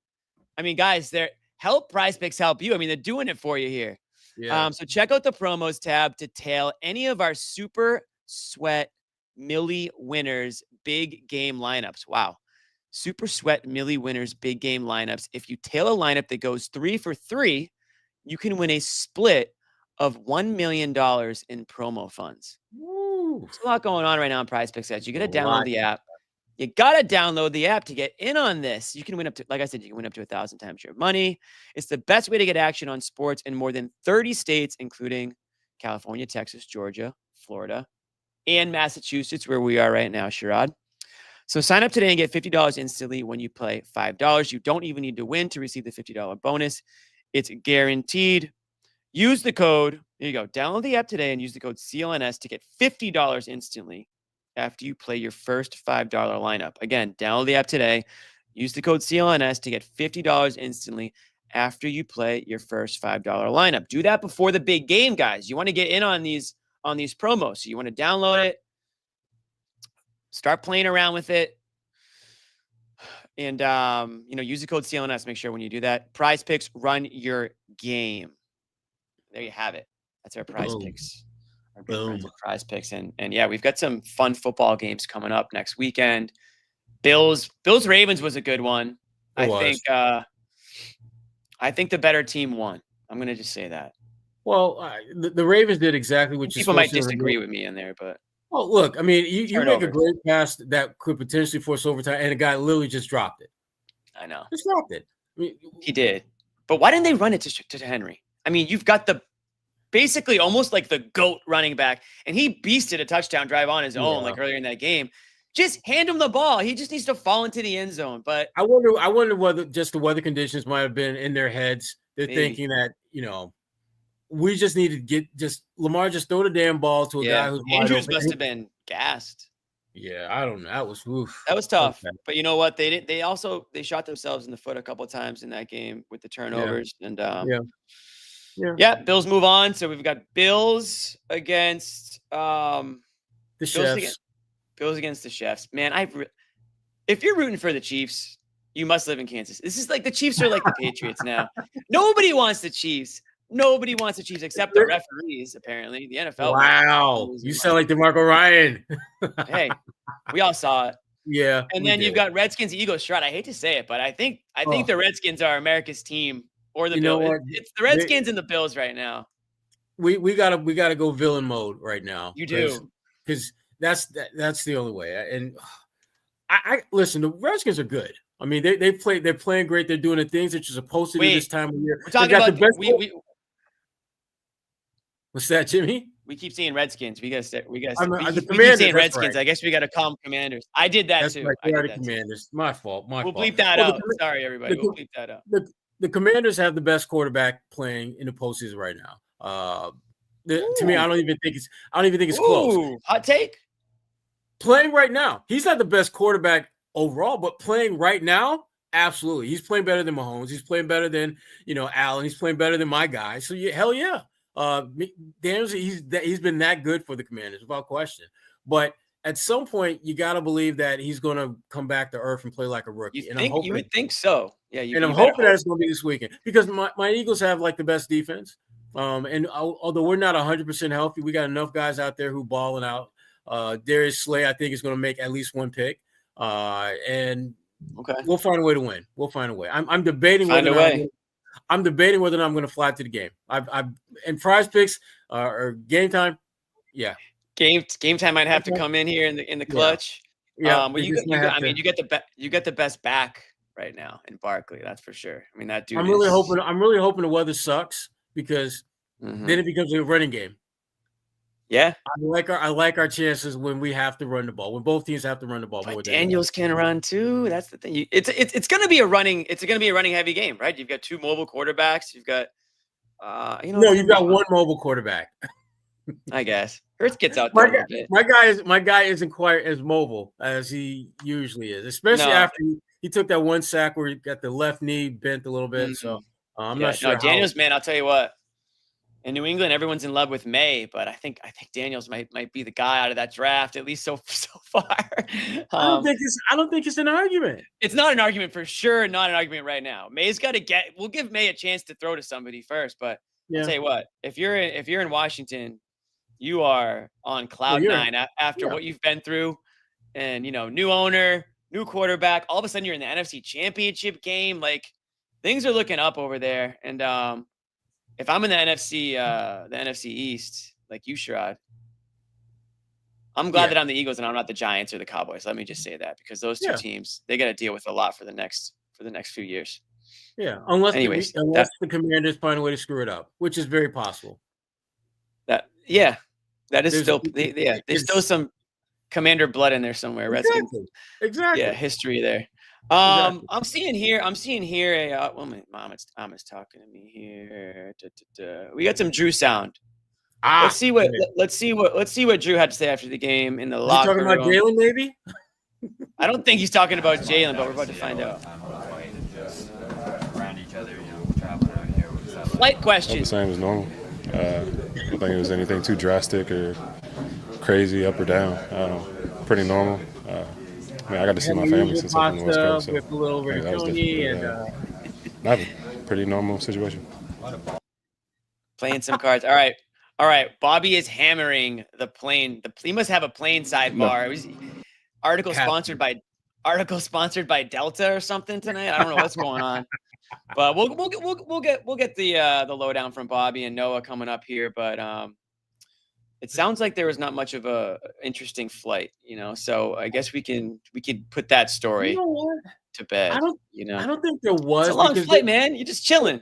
A: I mean, guys, help Prize Picks help you. I mean, they're doing it for you here.
F: Yeah.
A: So check out the promos tab to tail any of our Super Sweat Millie winners big game lineups. Wow. Super Sweat Millie winners big game lineups. If you tail a lineup that goes 3 for 3, you can win a split of $1 million in promo funds.
F: Woo.
A: There's a lot going on right now on Prize Picks. You got to download the app. You got to download the app to get in on this. You can win up to, like I said, you can win up to 1,000 times your money. It's the best way to get action on sports in more than 30 states, including California, Texas, Georgia, Florida, and Massachusetts, where we are right now, Sherrod. So sign up today and get $50 instantly when you play $5. You don't even need to win to receive the $50 bonus. It's guaranteed. Use the code. There you go. Download the app today and use the code CLNS to get $50 instantly after you play your first $5 lineup. Again, download the app today. Use the code CLNS to get $50 instantly after you play your first $5 lineup. Do that before the big game, guys. You want to get in on these promos. So you want to download it, start playing around with it, and use the code CLNS. Make sure when you do that, Prize Picks, run your game. There you have it. That's our Prize Picks. Our good friends at Prize Picks, and yeah, we've got some fun football games coming up next weekend. Bills Ravens was a good one. I think the better team won. I'm going to just say that.
F: Well, the Ravens did exactly what
A: people might disagree with me in there, but
F: look, I mean, you make a great pass that could potentially force overtime, and a guy literally just dropped it.
A: I know,
F: just dropped it. I mean,
A: he did, but why didn't they run it to Henry? I mean, you've got basically almost like the GOAT running back, and he beasted a touchdown drive on his own like earlier in that game. Just hand him the ball. He just needs to fall into the end zone. But
F: I wonder whether just the weather conditions might have been in their heads. They're thinking that, we just need to Lamar just throw the damn ball to a guy who's
A: Andrews must have been gassed.
F: Yeah, I don't know. That was
A: tough. Okay. But you know what? They shot themselves in the foot a couple of times in that game with the turnovers. And Bills move on. So we've got Bills against
F: the Chiefs.
A: Bills against the Chiefs. Man, if you're rooting for the Chiefs, you must live in Kansas. This is like the Chiefs are like the Patriots now. Nobody wants the Chiefs. Nobody wants the Chiefs except the referees, apparently. The NFL.
F: Wow. You sound like DeMarco Ryan.
A: Hey, we all saw it.
F: Yeah.
A: And then you've got Redskins, Eagles, Sherrod. I hate to say it, but I think the Redskins are America's team or the Bills. It's the Redskins and the Bills right now.
F: We gotta go villain mode right now.
A: You do.
F: Because that's the only way. And I listen, the Redskins are good. I mean, they're playing great. They're doing the things that you're supposed to do this time of year.
A: We're talking about
F: what's that, Jimmy?
A: We keep saying Redskins. We keep saying Redskins. Right. I guess we got to call them Commanders. I did that too.
F: Right. They are the Commanders. My fault.
A: We'll bleep that out. Sorry, everybody. We'll bleep that out.
F: The Commanders have the best quarterback playing in the postseason right now. To me, I don't even think it's close.
A: Hot take.
F: Playing right now, he's not the best quarterback overall, but playing right now, absolutely, he's playing better than Mahomes. He's playing better than Allen. He's playing better than my guy. So hell yeah. Daniels, he's been that good for the Commanders without question. But at some point, you got to believe that he's going to come back to earth and play like a rookie.
A: You would think so. Yeah,
F: I'm hoping that it's going to be this weekend because my Eagles have like the best defense. And although we're not 100% healthy, we got enough guys out there who balling out. Darius Slay, I think, is going to make at least one pick. And we'll find a way to win. We'll find a way. I'm debating whether I'm debating whether or not I'm going to fly to the game. And Prize Picks or game time. Yeah.
A: Game time might have to come in here in the clutch.
F: Yeah.
A: You get the best back right now in Barkley. That's for sure. I mean, that dude.
F: I'm really hoping the weather sucks because then it becomes a running game.
A: Yeah.
F: I like our chances when we have to run the ball. When both teams have to run the ball.
A: But Daniels can run too. That's the thing. It's going to be a running heavy game, right? You've got two mobile quarterbacks. You've got
F: you've got one mobile quarterback.
A: I guess Hurts gets out there a bit.
F: My guy isn't quite as mobile as he usually is, especially after he took that one sack where he got the left knee bent a little bit. So I'm not sure.
A: No, Daniels, man, I'll tell you what. In New England, everyone's in love with May, but I think Daniels might be the guy out of that draft, at least so far.
F: I don't think it's an argument.
A: It's not an argument for sure. Not an argument right now. May's got to we'll give May a chance to throw to somebody first, but I'll tell you what, if you're in Washington, you are on cloud nine after what you've been through, and new owner, new quarterback. All of a sudden, you're in the NFC Championship game. Like things are looking up over there, and if I'm in the NFC East, like you, Sherrod, I'm glad that I'm the Eagles and I'm not the Giants or the Cowboys. Let me just say that because those two teams, they got to deal with a lot for the next few years.
F: Yeah, unless the Commanders find a way to screw it up, which is very possible.
A: That is there's still some Commander blood in there somewhere.
F: Exactly.
A: Yeah, history there. I'm seeing here a my mom is talking to me here. We got some Drew sound. Let's see what Drew had to say after the game in the locker room.
F: Talking about Jaylen, maybe?
A: I don't think he's talking about Jaylen, but we're about to find out.
C: Just around each other, try
A: flight question.
L: The same as normal. I don't think it was anything too drastic or crazy up or down. Pretty normal. I got to see my family since I'm from the West Coast. So
F: with a little rigatoni and
L: not a pretty normal situation.
A: Playing some cards. All right. Bobby is hammering the plane. He must have a plane sidebar. It was article sponsored by Delta or something tonight. I don't know what's going on, but we'll get the lowdown from Bobby and Noah coming up here. But it sounds like there was not much of a interesting flight, So I guess we could put that story to bed.
F: I don't think there was.
A: It's a long flight, man. You're just chilling.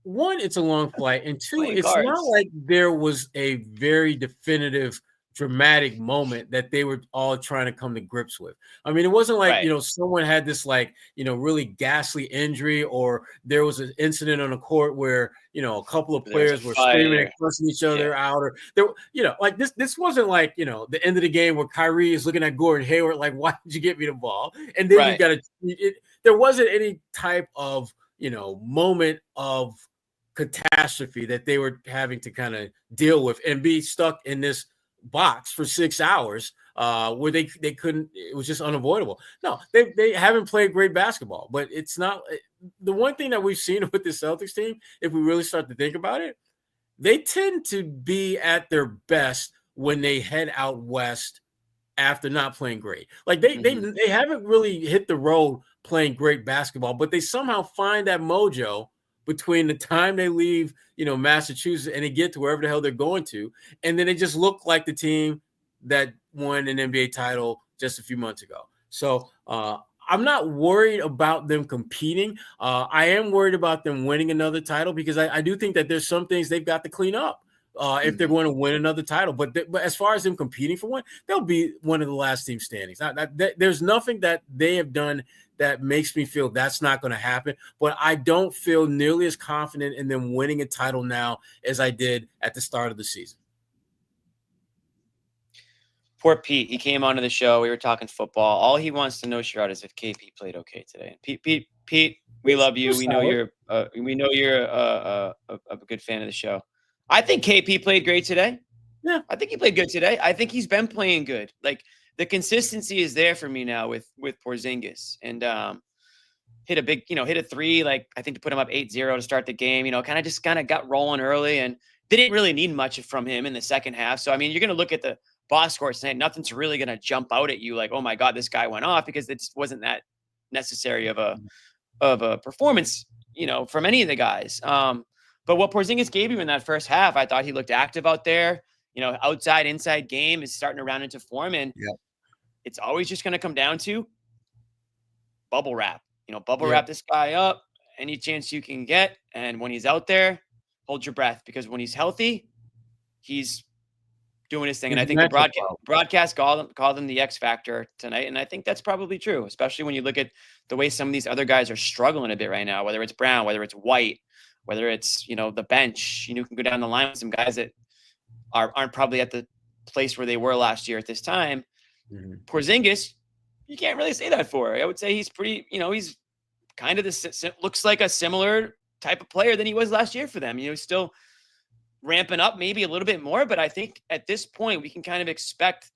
F: One, it's a long flight, and two, it's not like there was a very definitive, dramatic moment that they were all trying to come to grips with. I mean, it wasn't like someone had this really ghastly injury, or there was an incident on the court where a couple of players were screaming and cussing each other out, or there, like this wasn't like the end of the game where Kyrie is looking at Gordon Hayward like, why did you get me the ball? And then you got to. There wasn't any type of moment of catastrophe that they were having to kind of deal with and be stuck in this box for 6 hours where they couldn't. It was just unavoidable. No, they haven't played great basketball, but it's not the one thing that we've seen with the Celtics team. If we really start to think about it, they tend to be at their best when they head out west after not playing great. Like they haven't really hit the road playing great basketball, but they somehow find that mojo between the time they leave, Massachusetts and they get to wherever the hell they're going to. And then they just look like the team that won an NBA title just a few months ago. So I'm not worried about them competing. I am worried about them winning another title because I do think that there's some things they've got to clean up if they're going to win another title. But as far as them competing for one, they'll be one of the last team standings. There's nothing that they have done that makes me feel that's not going to happen. But I don't feel nearly as confident in them winning a title now as I did at the start of the season.
A: Poor Pete. He came onto the show. We were talking football. All he wants to know, Sherrod, is if KP played okay today. Pete, we love you. We know you're a good fan of the show. I think KP played great today.
F: Yeah,
A: I think he played good today. I think he's been playing good. Like the consistency is there for me now with Porzingis, and hit a three, like I think to put him up 8-0 to start the game. Kind of got rolling early, and they didn't really need much from him in the second half. So I mean, you're going to look at the box score saying nothing's really going to jump out at you like, oh my God, this guy went off, because it just wasn't that necessary of a performance, from any of the guys. But what Porzingis gave you in that first half, I thought he looked active out there. Outside, inside game is starting to round into form, and it's always just going to come down to bubble wrap. Wrap this guy up any chance you can get, and when he's out there, hold your breath, because when he's healthy, he's doing his thing. And I think the broadcast called him the X factor tonight, and I think that's probably true, especially when you look at the way some of these other guys are struggling a bit right now, whether it's Brown, whether it's White, whether it's the bench. You can go down the line with some guys that aren't probably at the place where they were last year at this time. Porzingis, you can't really say that for. I would say he's pretty, he's kind of looks like a similar type of player than he was last year for them. He's still ramping up maybe a little bit more, but I think at this point we can kind of expect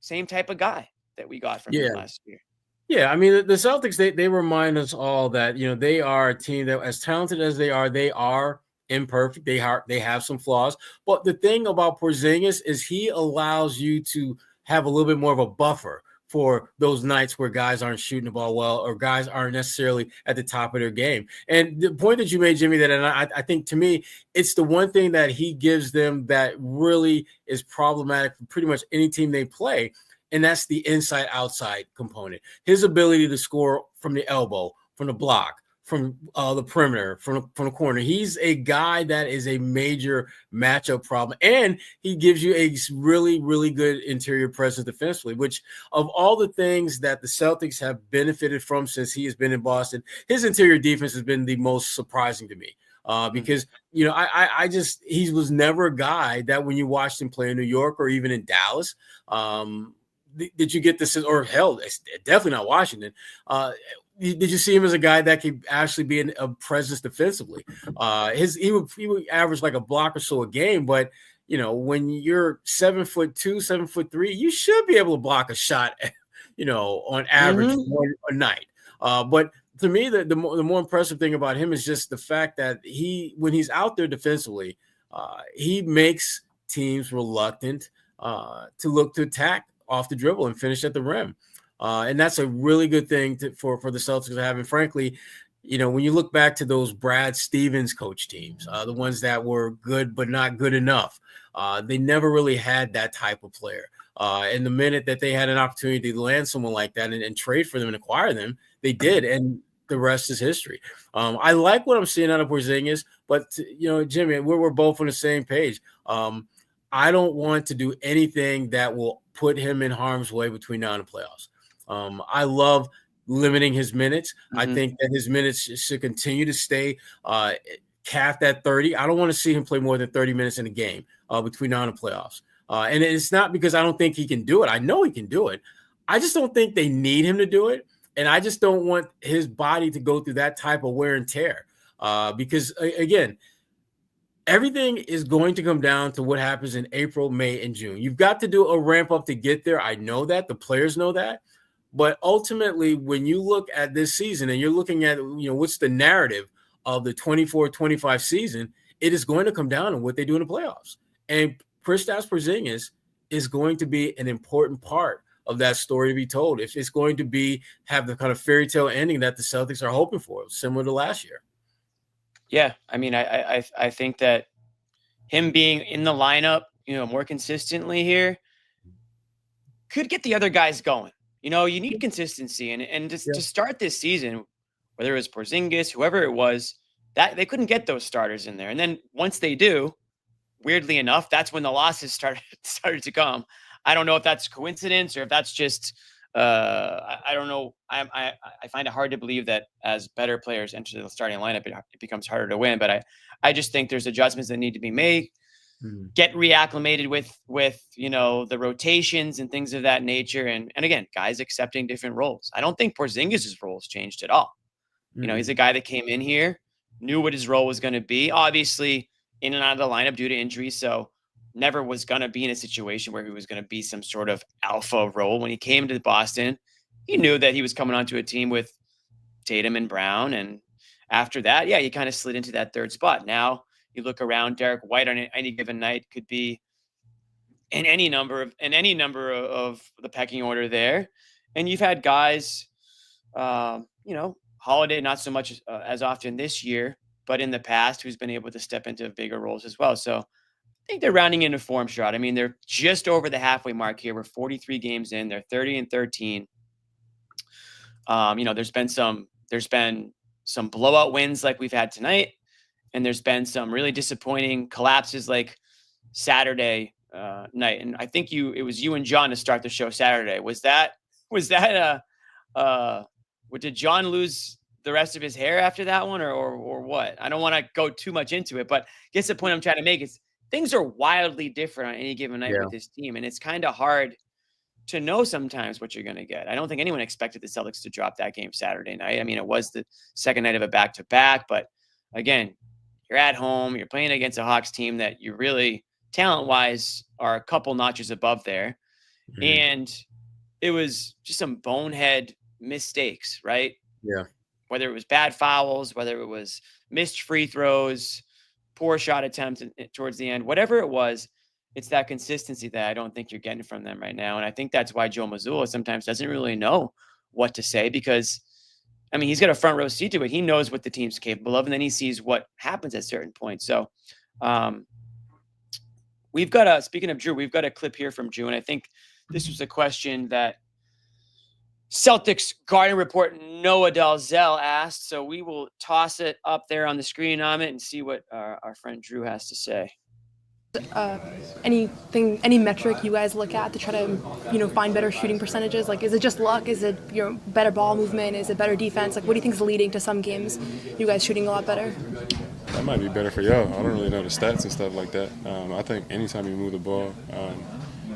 A: same type of guy that we got from him last year.
F: Yeah, I mean, the Celtics, they remind us all that, they are a team that, as talented as they are imperfect. They have some flaws. But the thing about Porzingis is he allows you to have a little bit more of a buffer for those nights where guys aren't shooting the ball well, or guys aren't necessarily at the top of their game. And the point that you made, Jimmy, that I think to me, it's the one thing that he gives them that really is problematic for pretty much any team they play. And that's the inside-outside component. His ability to score from the elbow, from the block, from the perimeter, from the corner. He's a guy that is a major matchup problem. And he gives you a really, really good interior presence defensively, which of all the things that the Celtics have benefited from since he has been in Boston, his interior defense has been the most surprising to me. Because, he was never a guy that when you watched him play in New York or even in Dallas, did you get this, or hell, it's definitely not Washington. did you see him as a guy that could actually be a presence defensively? He would average like a block or so a game, but when you're 7'2", 7'3", you should be able to block a shot, on average a night. But to me, the more impressive thing about him is just the fact that when he's out there defensively, he makes teams reluctant to look to attack off the dribble and finish at the rim. And that's a really good thing for the Celtics to have. And frankly, when you look back to those Brad Stevens coach teams, the ones that were good but not good enough, they never really had that type of player. And the minute that they had an opportunity to land someone like that and trade for them and acquire them, they did. And the rest is history. I like what I'm seeing out of Porzingis, but Jimmy, we're both on the same page. I don't want to do anything that will put him in harm's way between now and the playoffs. I love limiting his minutes. I think that his minutes should continue to stay capped at 30. I don't want to see him play more than 30 minutes in a game between now and the playoffs. And it's not because I don't think he can do it. I know he can do it. I just don't think they need him to do it. And I just don't want his body to go through that type of wear and tear because, again, everything is going to come down to what happens in April, May, and June. You've got to do a ramp up to get there. I know that. The players know that. But ultimately, when you look at this season and you're looking at, what's the narrative of the 24-25 season, it is going to come down to what they do in the playoffs. And Kristaps Porzingis is going to be an important part of that story to be told. If it's going to have the kind of fairy tale ending that the Celtics are hoping for, similar to last year. Yeah, I mean, I think that him being in the lineup, more consistently here could get the other guys going. You need consistency, and to start this season, whether it was Porzingis, whoever it was, that they couldn't get those starters in there. And then once they do, weirdly enough, that's when the losses started to come. I don't know if that's coincidence or if that's just I don't know. I find it hard to believe that as better players enter the starting lineup, it becomes harder to win. But I just think there's adjustments that need to be made. Get reacclimated with the rotations and things of that nature. And again, guys accepting different roles. I don't think Porzingis' role has changed at all. He's a guy that came in here, knew what his role was going to be, obviously in and out of the lineup due to injury. So never was going to be in a situation where he was going to be some sort of alpha role. When he came to Boston, he knew that he was coming onto a team with Tatum and Brown. And after that, he kind of slid into that third spot. Now, you look around, Derek White on any given night could be in any number of the pecking order there. And you've had guys, Holiday, not so much as often this year, but in the past, who's been able to step into bigger roles as well. So I think they're rounding into form, Sherrod. I mean, they're just over the halfway mark here. We're 43 games in. They're 30-13. There's been some blowout wins like we've had tonight. And there's been some really disappointing collapses like Saturday night. And I think it was you and John to start the show Saturday. Did John lose the rest of his hair after that one or what? I don't want to go too much into it, but I guess the point I'm trying to make is things are wildly different on any given night with this team. And it's kind of hard to know sometimes what you're going to get. I don't think anyone expected the Celtics to drop that game Saturday night. I mean, it was the second night of a back-to-back, but again, you're at home, you're playing against a Hawks team that you really, talent-wise, are a couple notches above there. And it was just some bonehead mistakes, right? Yeah. Whether it was bad fouls, whether it was missed free throws, poor shot attempts towards the end, whatever it was, it's that consistency that I don't think you're getting from them right now. And I think that's why Joe Mazzulla sometimes doesn't really know what to say because, I mean, he's got a front row seat to it. He knows what the team's capable of, and then he sees what happens at certain points. So we've got speaking of Drew, we've got a clip here from Drew, and I think this was a question that Celtics Garden Report Noa Dalzell asked. So we will toss it up there on the screen, Amit, and see what our friend Drew has to say.
E: Any metric you guys look at to try to, find better shooting percentages? Like, is it just luck? Is it, better ball movement? Is it better defense? Like, what do you think is leading to some games you guys shooting a lot better?
L: That might be better for y'all. I don't really know the stats and stuff like that. I think anytime you move the ball,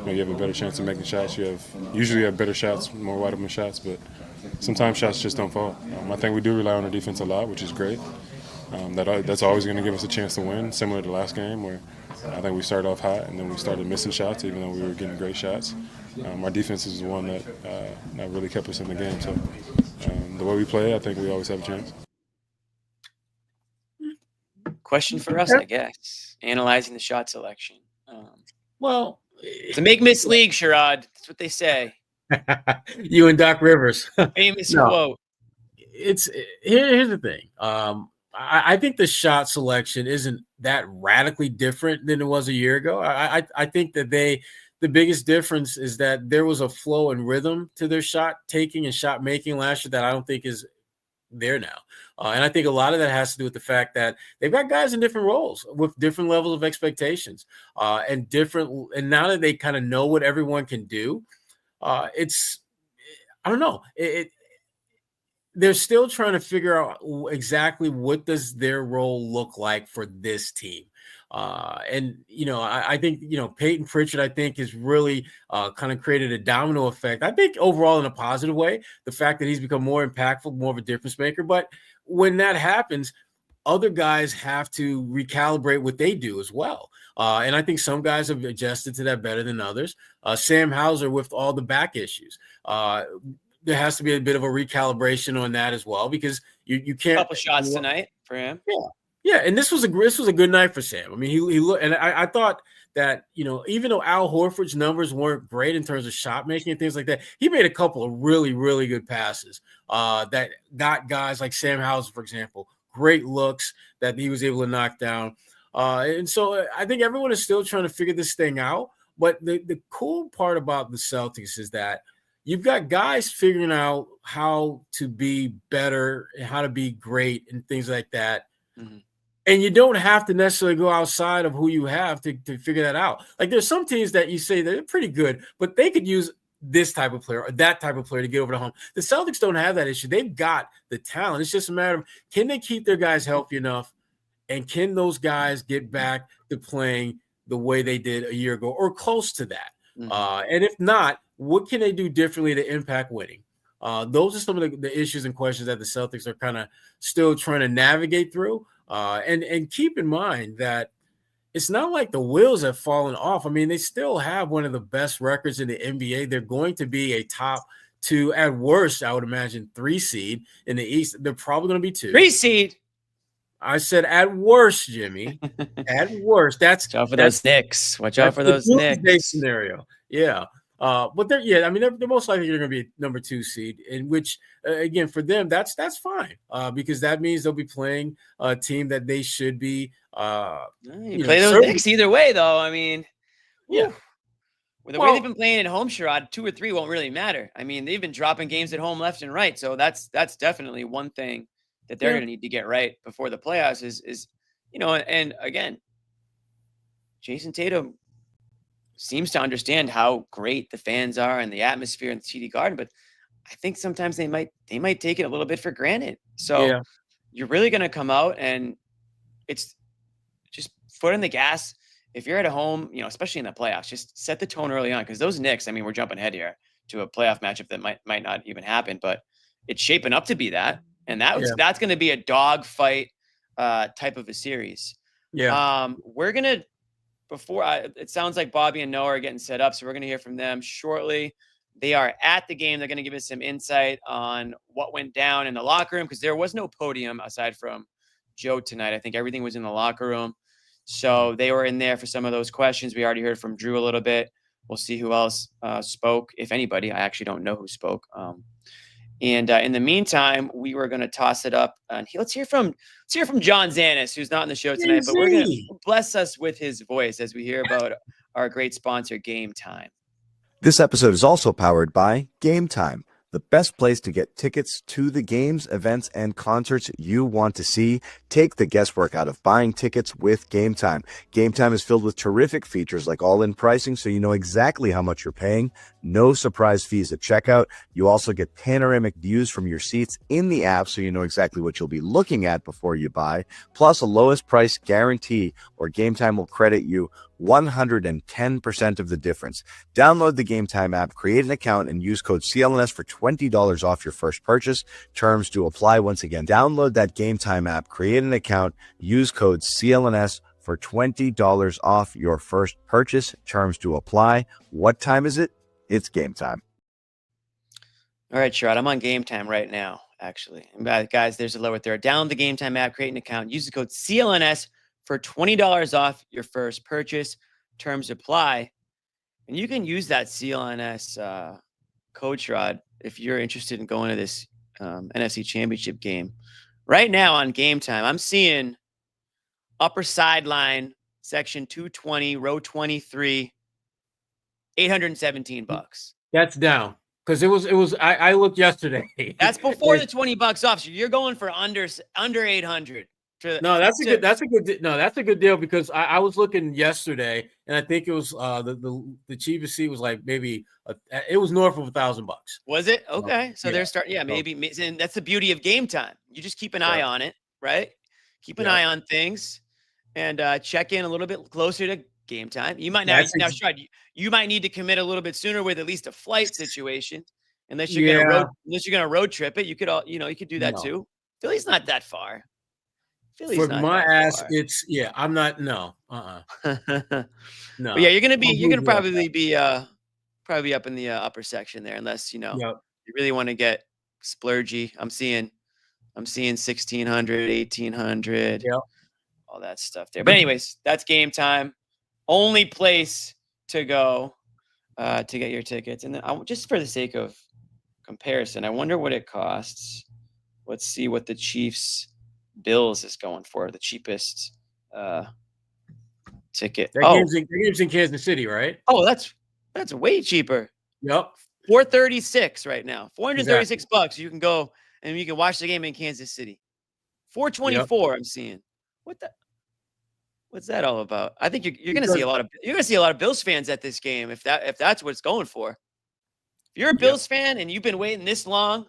L: you have a better chance of making shots. You usually have better shots, more wide open shots, but sometimes shots just don't fall. I think we do rely on our defense a lot, which is great. That's always going to give us a chance to win, similar to last game where I think we started off hot and then we started missing shots even though we were getting great shots. Our defense is the one that really kept us in the game. So the way we play, I think we always have a chance.
A: Question for us, I guess. Analyzing the shot selection.
F: Well,
A: to make Miss League, Sherrod. That's what they say.
F: You and Doc Rivers.
A: Famous quote.
F: Here's the thing. I think the shot selection isn't that radically different than it was a year ago. I think that the biggest difference is that there was a flow and rhythm to their shot taking and shot making last year that I don't think is there now. And I think a lot of that has to do with the fact that they've got guys in different roles with different levels of expectations and now that they kind of know what everyone can do, I don't know. They're still trying to figure out exactly what does their role look like for this team. I think, Peyton Pritchard, I think, has really kind of created a domino effect. I think overall in a positive way, the fact that he's become more impactful, more of a difference maker. But when that happens, other guys have to recalibrate what they do as well. And I think some guys have adjusted to that better than others. Sam Hauser with all the back issues. There has to be a bit of a recalibration on that as well because you can't.
A: A couple shots tonight for him.
F: Yeah, and this was a good night for Sam. I mean, he looked, and I thought that even though Al Horford's numbers weren't great in terms of shot making and things like that, he made a couple of really, really good passes that got guys like Sam Hauser, for example, great looks that he was able to knock down. And so I think everyone is still trying to figure this thing out. But the cool part about the Celtics is that you've got guys figuring out how to be better and how to be great and things like that. Mm-hmm. And you don't have to necessarily go outside of who you have to figure that out. Like there's some teams that you say they're pretty good, but they could use this type of player or that type of player to get over the hump. The Celtics don't have that issue. They've got the talent. It's just a matter of can they keep their guys healthy enough and can those guys get back to playing the way they did a year ago or close to that? Mm-hmm. And if not, what can they do differently to impact winning? Those are some of the issues and questions that the Celtics are kind of still trying to navigate through. And keep in mind that it's not like the wheels have fallen off. I mean, they still have one of the best records in the NBA. They're going to be a top 2, at worst, I would imagine 3 seed in the East. They're probably going to be 2.
A: 3 seed.
F: I said at worst, Jimmy. At worst.
A: Watch out for those Knicks. Watch out for those Knicks.
F: Scenario. Yeah. But they're most likely going to be number 2 seed, in which, again, for them, that's fine because that means they'll be playing a team that they should be.
A: You play those Knicks either way, though. I mean,
F: yeah.
A: With the way they've been playing at home, Sherrod, 2 or 3 won't really matter. I mean, they've been dropping games at home left and right, so that's definitely one thing that they're going to need to get right before the playoffs. Is and again, Jason Tatum seems to understand how great the fans are and the atmosphere in the TD Garden, but I think sometimes they might take it a little bit for granted. So you're really going to come out and it's just foot on the gas. If you're at home, especially in the playoffs, just set the tone early on because those Knicks, I mean, we're jumping ahead here to a playoff matchup that might not even happen, but it's shaping up to be that. And that's going to be a dog fight type of a series.
F: Yeah.
A: We're going to, it sounds like Bobby and Noah are getting set up, so we're going to hear from them shortly. They are at the game. They're going to give us some insight on what went down in the locker room because there was no podium aside from Joe tonight. I think everything was in the locker room. So they were in there for some of those questions. We already heard from Drew a little bit. We'll see who else spoke, if anybody. I actually don't know who spoke. And in the meantime, we were going to toss it up. And let's hear from John Zanis, who's not on the show tonight, but we're going to bless us with his voice as we hear about our great sponsor, Game Time.
M: This episode is also powered by Game Time, the best place to get tickets to the games, events, and concerts you want to see. Take the guesswork out of buying tickets with Game Time. Game Time is filled with terrific features like all-in pricing, so you know exactly how much you're paying. No surprise fees at checkout. You also get panoramic views from your seats in the app so you know exactly what you'll be looking at before you buy, plus a lowest price guarantee, or Game Time will credit you 110% of the difference. Download the Game Time app, create an account, and use code CLNS for $20 off your first purchase. Terms to apply. Once again, download that Game Time app, create an account, use code CLNS for $20 off your first purchase. Terms to apply. What time is it? It's game time.
A: All right, Sherrod, I'm on Game Time right now, actually. And guys, there's a lower there. Download the Game Time app, create an account, use the code CLNS for $20 off your first purchase. Terms apply. And you can use that CLNS code, Sherrod, if you're interested in going to this NFC Championship game. Right now on Game Time, I'm seeing upper sideline, section 220, row 23, $817.
F: That's down because it was. I looked yesterday.
A: That's before the $20 off. So you're going for under 800.
F: No, that's a good deal because I was looking yesterday and I think it was the cheapest seat was like maybe it was north of $1,000.
A: Was it? Okay, so they're starting. Yeah, maybe. And that's the beauty of Game Time. You just keep an eye on it, right? Keep an eye on things and check in a little bit closer to Game Time. You might Sherrod, you might need to commit a little bit sooner with at least a flight situation, unless you're gonna road trip it. You could you could do that too. Philly's not that far.
F: For my ass, it's I'm not no. No.
A: But yeah, you're gonna probably be up in the upper section there, unless you really want to get splurgy. I'm seeing 1,600, 1,800, all that stuff there. But anyways, that's Game Time. Only place to go to get your tickets. And then just for the sake of comparison, I wonder what it costs. Let's see what the Chiefs Bills is going for, the cheapest ticket.
F: That game's in Kansas City, right?
A: Oh, that's way cheaper.
F: Yep.
A: $436 right now. $436. You can go and you can watch the game in Kansas City. $424. I'm seeing. What's that all about? I think you're going to see a lot of Bills fans at this game if that's what it's going for. If you're a Bills fan and you've been waiting this long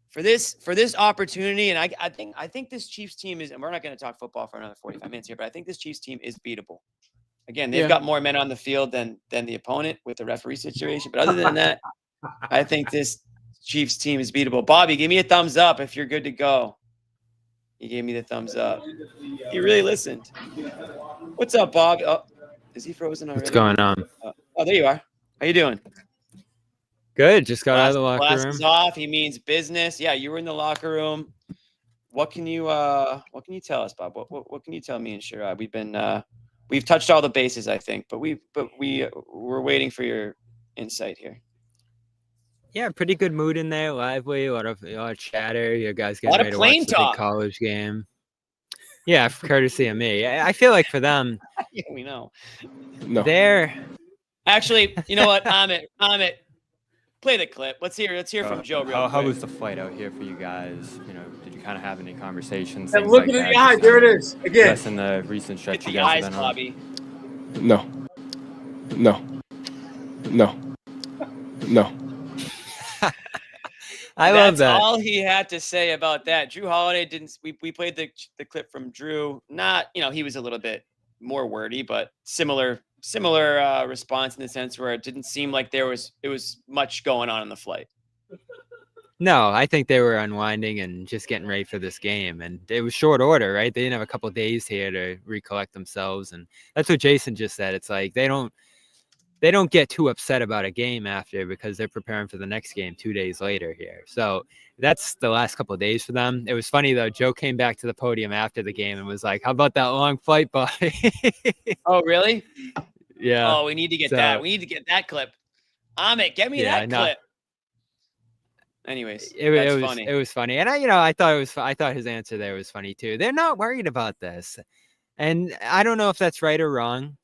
A: for this opportunity, and I think this Chiefs team is, and we're not going to talk football for another 45 minutes here, but I think this Chiefs team is beatable. Again, they've got more men on the field than the opponent with the referee situation, but other than that, I think this Chiefs team is beatable. Bobby, give me a thumbs up if you're good to go. He gave me the thumbs up. He really listened. What's up, Bob? Oh, is he frozen already?
C: What's going on?
A: Oh, there you are. How you doing?
C: Good. Just got out of the locker room.
A: Glasses off. He means business. Yeah, you were in the locker room. What can you tell us, Bob? What can you tell me and Sherrod? We've touched all the bases, I think, but we're waiting for your insight here.
C: Yeah, pretty good mood in there. Lively, a lot of chatter. You guys getting ready to watch the big college game. Yeah, courtesy of me. I feel like for them,
A: yeah, we know.
J: No.
C: They're
A: actually, you know what, Amit, play the clip. Let's hear from Joe.
C: How was the flight out here for you guys? Did you kind of have any conversations?
F: And look at the eye. There it is again.
C: Yes, in the recent stretch you guys have been
A: Bobby.
J: No.
C: I love that.
A: That's all he had to say about that. Drew Holiday didn't. We played the clip from Drew. Not, he was a little bit more wordy, but similar response in the sense where it didn't seem like it was much going on in the flight.
C: No, I think they were unwinding and just getting ready for this game, and it was short order, right? They didn't have a couple of days here to recollect themselves, and that's what Jason just said. It's like they don't get too upset about a game after because they're preparing for the next game 2 days later here. So that's the last couple of days for them. It was funny, though. Joe came back to the podium after the game and was like, how about that long flight, buddy?
A: Oh, really?
C: Yeah.
A: Oh, we need to get that. We need to get that clip. Amit, get me that clip. Anyways,
C: it was funny. It was funny. And I thought his answer there was funny, too. They're not worried about this. And I don't know if that's right or wrong.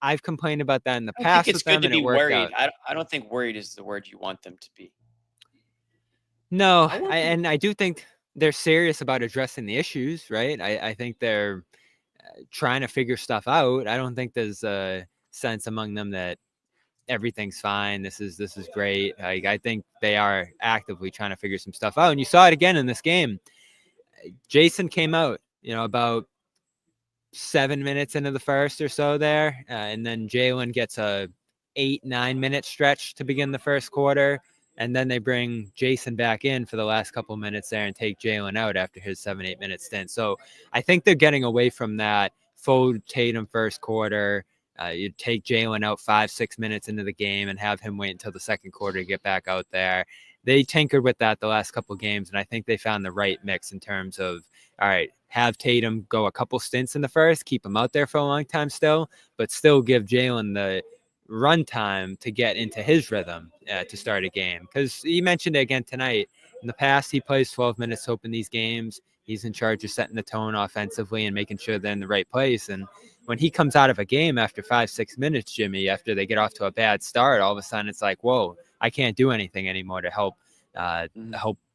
C: I've complained about that in the past.
A: I think it's
C: good
A: to be worried. I don't think worried is the word you want them to be.
C: No, I do think they're serious about addressing the issues, right? I think they're trying to figure stuff out. I don't think there's a sense among them that everything's fine. This is great. Like, I think they are actively trying to figure some stuff out. And you saw it again in this game. Jayson came out, about 7 minutes into the first or so there. And then Jaylen gets a 8-9 minute stretch to begin the first quarter. And then they bring Jayson back in for the last couple minutes there and take Jaylen out after his 7-8 minute stint. So I think they're getting away from that full Tatum first quarter. You take Jaylen out 5-6 minutes into the game and have him wait until the second quarter to get back out there. They tinkered with that the last couple games, and I think they found the right mix in terms of, all right, have Tatum go a couple stints in the first, keep him out there for a long time still, but still give Jaylen the run time to get into his rhythm to start a game. Because he mentioned it again tonight. In the past, he plays 12 minutes to open these games. He's in charge of setting the tone offensively and making sure they're in the right place. And when he comes out of a game after 5-6 minutes, Jimmy, after they get off to a bad start, all of a sudden it's like, whoa, I can't do anything anymore to help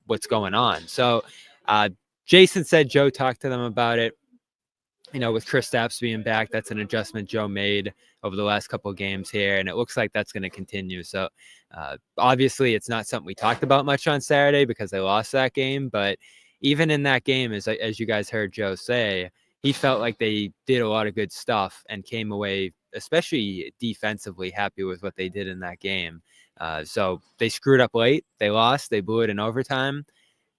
C: what's going on. So Jayson said Joe talked to them about it. With Kristaps being back, that's an adjustment Joe made over the last couple of games here, and it looks like that's going to continue. So obviously it's not something we talked about much on Saturday because they lost that game, but even in that game, as you guys heard Joe say, he felt like they did a lot of good stuff and came away, especially defensively, happy with what they did in that game. So they screwed up late. They lost. They blew it in overtime.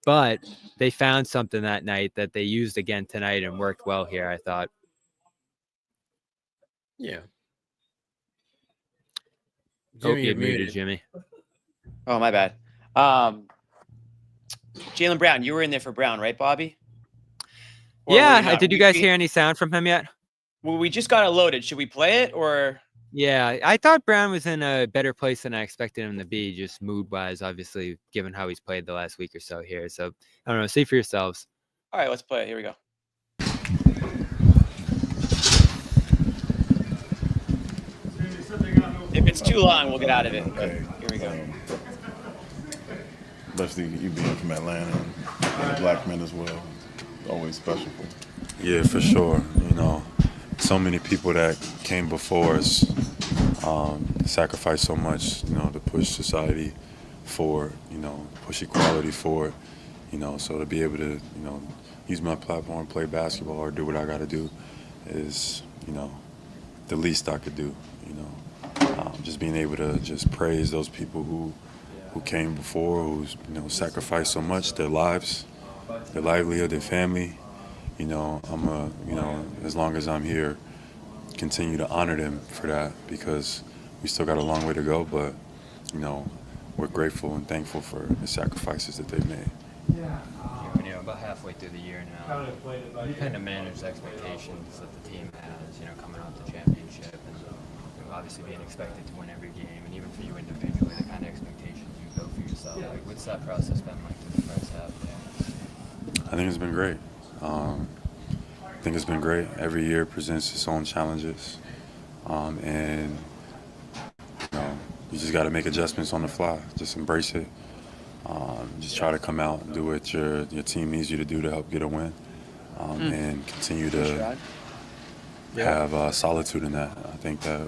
C: But they found something that night that they used again tonight and worked well here, I thought.
F: Yeah.
A: Jimmy,
C: you're muted, Jimmy.
A: Oh, my bad. Jaylen Brown, you were in there for Brown, right, Bobby?
C: Yeah. Did you guys hear any sound from him yet?
A: Well, we just got it loaded. Should we play it or?
C: Yeah, I thought Brown was in a better place than I expected him to be, just mood-wise, obviously, given how he's played the last week or so here. So, I don't know. See for yourselves.
A: All right, let's play it. Here we go. If it's too long, we'll get out of it. Okay. Here we go.
N: Especially you being from Atlanta and a black man as well. Always special for you.
O: Yeah, for sure. So many people that came before us sacrificed so much, to push society forward, push equality forward, so to be able to, use my platform, play basketball or do what I got to do is, the least I could do, just being able to just praise those people who came before, who, sacrificed so much, their lives, their livelihood, their family. As long as I'm here, continue to honor them for that because we still got a long way to go, but, we're grateful and thankful for the sacrifices that they've made.
C: About halfway through the year now, you kind of manage the expectations that the team has, coming off the championship and obviously being expected to win every game, and even for you individually, the kind of expectations you built for yourself. Like, what's that process been like through the first half there?
O: I think it's been great. I think it's been great. Every year presents its own challenges, and you just got to make adjustments on the fly. Just embrace it. Just try to come out and do what your team needs you to do to help get a win, and continue to have solitude in that. I think that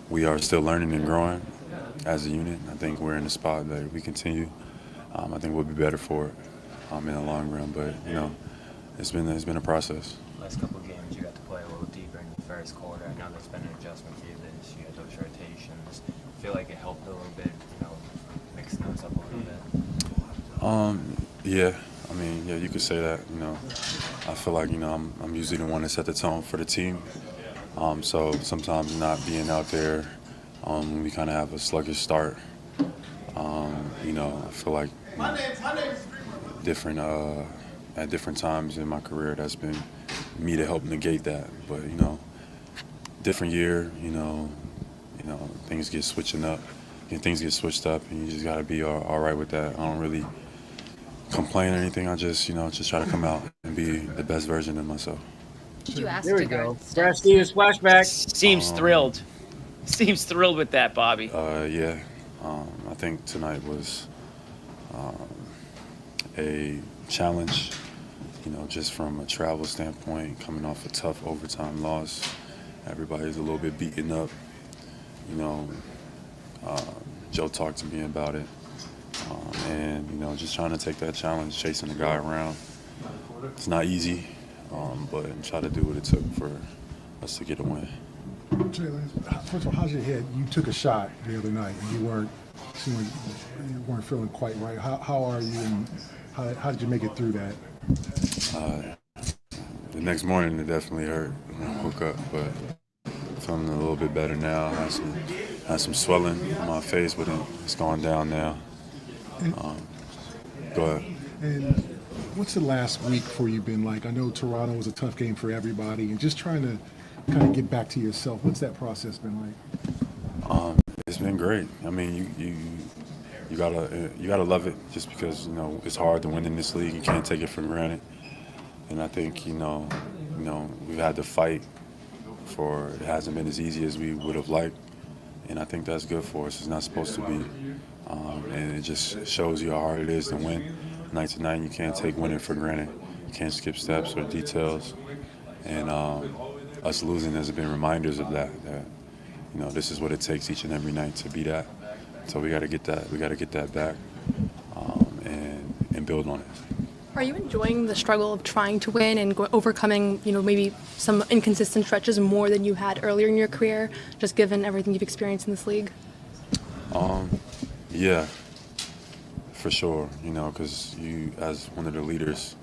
O: we are still learning and growing as a unit. I think we're in a spot that if we continue, I think we'll be better for it in the long run. But it's been a process.
C: Last couple of games, you got to play a little deeper in the first quarter. I know that's been an adjustment for you this year, those rotations. I feel like it helped a little bit, mixing those up a little bit.
O: Yeah. You could say that. I feel like I'm usually the one that set the tone for the team. So sometimes not being out there when we kind of have a sluggish start. I feel like at different times in my career, that's been me to help negate that. But different year, things get switching up, and things get switched up, and you just got to be all right with that. I don't really complain or anything. I just try to come out and be the best version of myself.
E: Did you ask
F: There we
E: to
F: go.
E: guard
F: Brad Stevens flashback.
A: Seems thrilled. Seems thrilled with that, Bobby.
O: Yeah. I think tonight was a challenge, just from a travel standpoint, coming off a tough overtime loss. Everybody's a little bit beaten up, Joe talked to me about it. And, just trying to take that challenge, chasing the guy around. It's not easy, but try to do what it took for us to get a win.
K: Jaylen, first of all, how's your head? You took a shot the other night, and you weren't feeling quite right. How are you, and how did you make it through that?
O: The next morning, it definitely hurt when I woke up, but feeling a little bit better now. I had some swelling on my face, but it's gone down now. Go ahead.
K: And what's the last week for you been like? I know Toronto was a tough game for everybody, and just trying to kind of get back to yourself. What's that process been like?
O: It's been great. I mean, you gotta love it, just because it's hard to win in this league. You can't take it for granted. And I think we've had to fight for. It hasn't been as easy as we would have liked, and I think that's good for us. It's not supposed to be, and it just shows you how hard it is to win night to night. You can't take winning for granted. You can't skip steps or details, and us losing has been reminders of that. This is what it takes each and every night to be that. So we got to get that. We got to get that back, and build on it.
E: Are you enjoying the struggle of trying to win and overcoming, maybe some inconsistent stretches more than you had earlier in your career, just given everything you've experienced in this league?
O: Yeah, for sure. Because you, as one of the leaders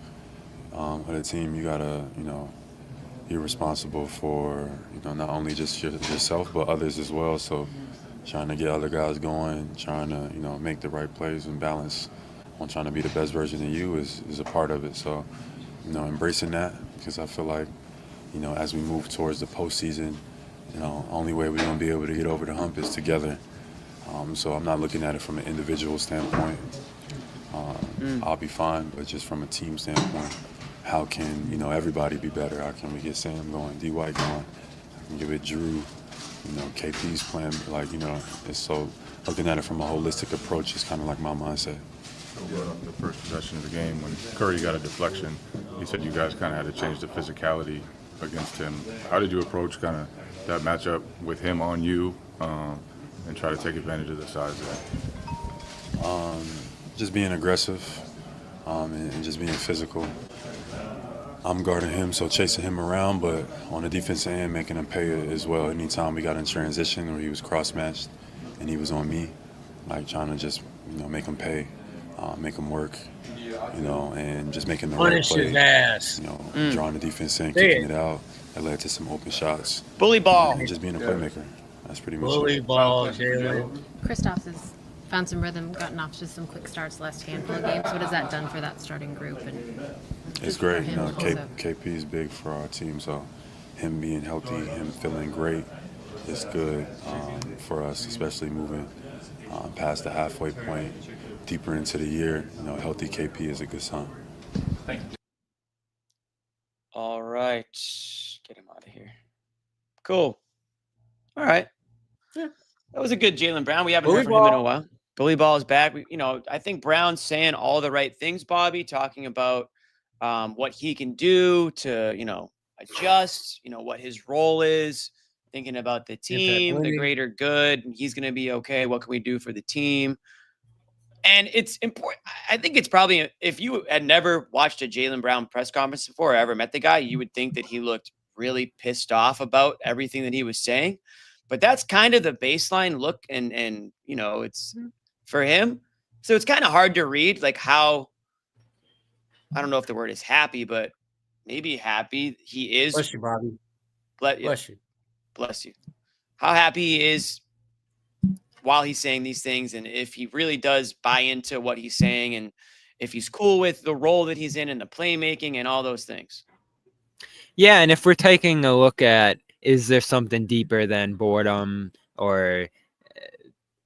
O: of the team, you gotta, you're responsible for, not only just yourself but others as well. So, trying to get other guys going, trying to, make the right plays and balance on trying to be the best version of you is a part of it. So, embracing that, because I feel like, as we move towards the postseason, only way we're going to be able to get over the hump is together. So I'm not looking at it from an individual standpoint. I'll be fine, but just from a team standpoint, how can, everybody be better? How can we get Sam going, D. White going? I can give it Drew, KP's plan. It's so looking at it from a holistic approach is kind of like my mindset.
N: The first possession of the game, when Curry got a deflection, you said you guys kind of had to change the physicality against him. How did you approach kind of that matchup with him on you and try to take advantage of the size there?
O: Just being aggressive and just being physical. I'm guarding him, so chasing him around, but on the defensive end, making him pay as well. Anytime we got in transition where he was cross-matched and he was on me, trying to just, make him pay. Make him work, and just making the right play.
P: Punish his ass.
O: Drawing the defense in, kicking it out. That led to some open shots.
A: Bully ball.
O: And just being a playmaker. That's pretty much
P: Bully
O: it.
P: ball, Jaylen.
Q: Kristaps has found some rhythm, gotten off to some quick starts last handful of games. What has that done for that starting group?
O: It's great. KP is big for our team, so him being healthy, him feeling great is good for us, especially moving past the halfway point. Deeper into the year, healthy KP is a good sign.
A: Thank you. All right. Get him out of here. Cool. All right. Yeah. That was a good Jaylen Brown. We haven't heard from him in a while. Bully ball is back. I think Brown's saying all the right things, Bobby, talking about what he can do to, adjust, what his role is, thinking about the team, the greater good. He's going to be okay. What can we do for the team? And it's important. I think it's probably, if you had never watched a Jaylen Brown press conference before or ever met the guy, you would think that he looked really pissed off about everything that he was saying. But that's kind of the baseline look. And it's for him. So it's kind of hard to read, how, I don't know if the word is happy, but maybe happy he is.
P: Bless you, Bobby.
A: Bless you. Bless you. How happy he is while he's saying these things, and if he really does buy into what he's saying, and if he's cool with the role that he's in and the playmaking and all those things.
C: Yeah, and if we're taking a look at, is there something deeper than boredom or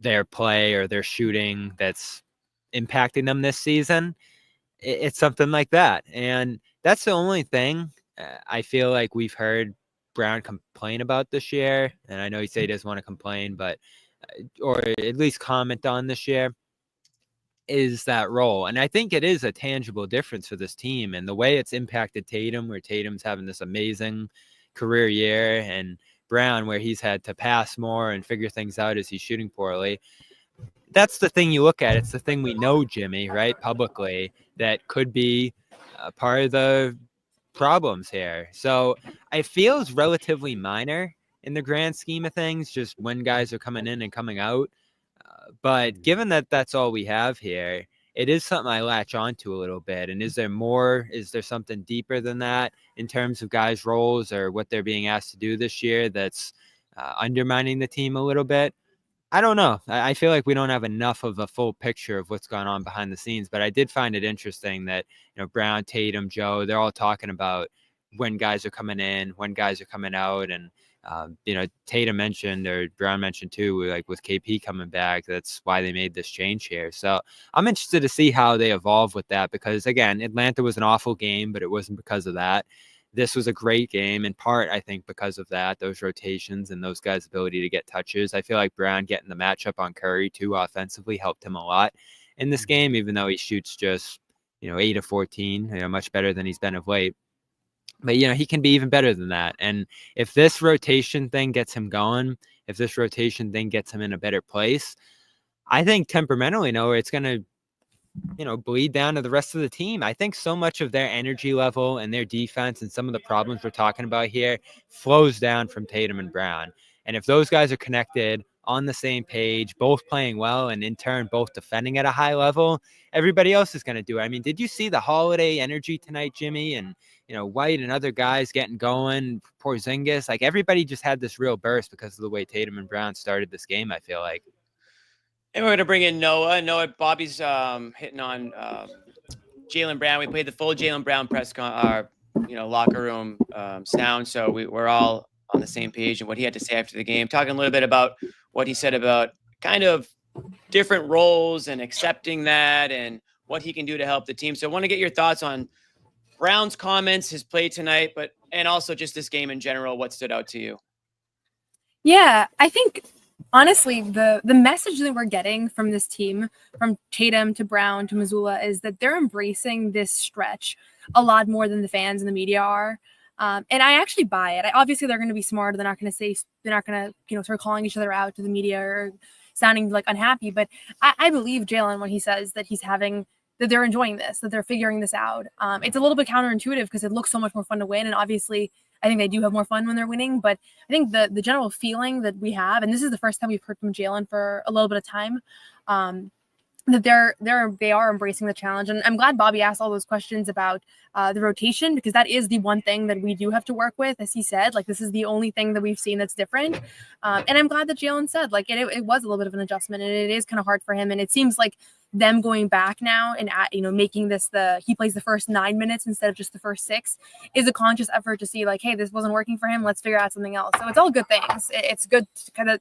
C: their play or their shooting that's impacting them this season? It's something like that. And that's the only thing I feel like we've heard Brown complain about this year. And I know he said he doesn't want to complain, but or at least comment on this year, is that role. And I think it is a tangible difference for this team, and the way it's impacted Tatum, where Tatum's having this amazing career year, and Brown, where he's had to pass more and figure things out as he's shooting poorly. That's the thing you look at. It's the thing we know, Jimmy, right, publicly, that could be part of the problems here. So it feels relatively minor in the grand scheme of things, just when guys are coming in and coming out. But given that that's all we have here, it is something I latch onto a little bit. And is there more? Is there something deeper than that in terms of guys' roles or what they're being asked to do this year that's undermining the team a little bit? I don't know. I feel like we don't have enough of a full picture of what's going on behind the scenes, but I did find it interesting that, Brown, Tatum, Joe, they're all talking about when guys are coming in, when guys are coming out. And, Tatum mentioned, or Brown mentioned too, like with KP coming back, that's why they made this change here. So I'm interested to see how they evolve with that, because again, Atlanta was an awful game, but it wasn't because of that. This was a great game, in part, I think, because of that, those rotations and those guys' ability to get touches. I feel like Brown getting the matchup on Curry, too, offensively helped him a lot in this game, even though he shoots just, 8 of 14, much better than he's been of late. But, he can be even better than that. And if this rotation thing gets him going, if this rotation thing gets him in a better place, I think temperamentally, Noah, it's going to, bleed down to the rest of the team. I think so much of their energy level and their defense and some of the problems we're talking about here flows down from Tatum and Brown. And if those guys are connected on the same page, both playing well, and in turn, both defending at a high level, everybody else is going to do it. I mean, did you see the Holiday energy tonight, Jimmy? And, White and other guys getting going, Porzingis, like everybody just had this real burst because of the way Tatum and Brown started this game, I feel like.
A: And we're going to bring in Noah. Bobby's hitting on Jaylen Brown. We played the full Jaylen Brown locker room sound. So we're all on the same page and what he had to say after the game. Talking a little bit about what he said about kind of different roles and accepting that and what he can do to help the team. So I want to get your thoughts on Brown's comments, his play tonight, and also just this game in general. What stood out to you?
E: Yeah, I think honestly, the message that we're getting from this team, from Tatum to Brown to Mazzulla, is that they're embracing this stretch a lot more than the fans and the media are. And I actually buy it. Obviously, they're going to be smart. They're not going to start calling each other out to the media or sounding like unhappy. But I believe Jaylen when he says that that they're enjoying this, that they're figuring this out. It's a little bit counterintuitive because it looks so much more fun to win. And obviously, I think they do have more fun when they're winning, but I think the general feeling that we have, and this is the first time we've heard from Jaylen for a little bit of time, that they are embracing the challenge. And I'm glad Bobby asked all those questions about the rotation, because that is the one thing that we do have to work with. As he said, like, this is the only thing that we've seen that's different. And I'm glad that Jaylen said, like, it was a little bit of an adjustment, and it is kind of hard for him. And it seems like them going back now and making this he plays the first 9 minutes instead of just the first 6 is a conscious effort to see, like, hey, this wasn't working for him, let's figure out something else. So it's all good things. It's good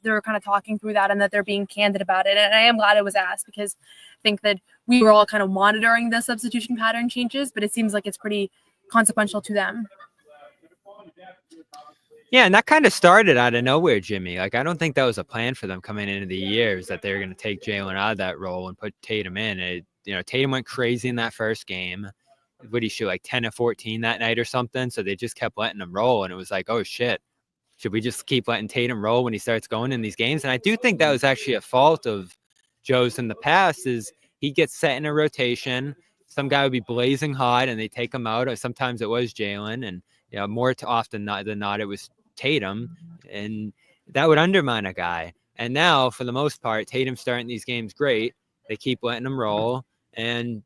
E: they're kind of talking through that and that they're being candid about it. And I am glad it was asked, because I think that we were all kind of monitoring the substitution pattern changes, but it seems like it's pretty consequential to them.
C: Yeah, and that kind of started out of nowhere, Jimmy. Like, I don't think that was a plan for them coming into the year, is that they were going to take Jaylen out of that role and put Tatum in. Tatum went crazy in that first game. What did he shoot, like 10 of 14 that night or something? So they just kept letting him roll, and it was like, oh, shit. Should we just keep letting Tatum roll when he starts going in these games? And I do think that was actually a fault of Joe's in the past, is he gets set in a rotation. Some guy would be blazing hot, and they take him out. Or sometimes it was Jaylen, and more often than not, it was Tatum, and that would undermine a guy. And now, for the most part, Tatum's starting these games great. They keep letting him roll, and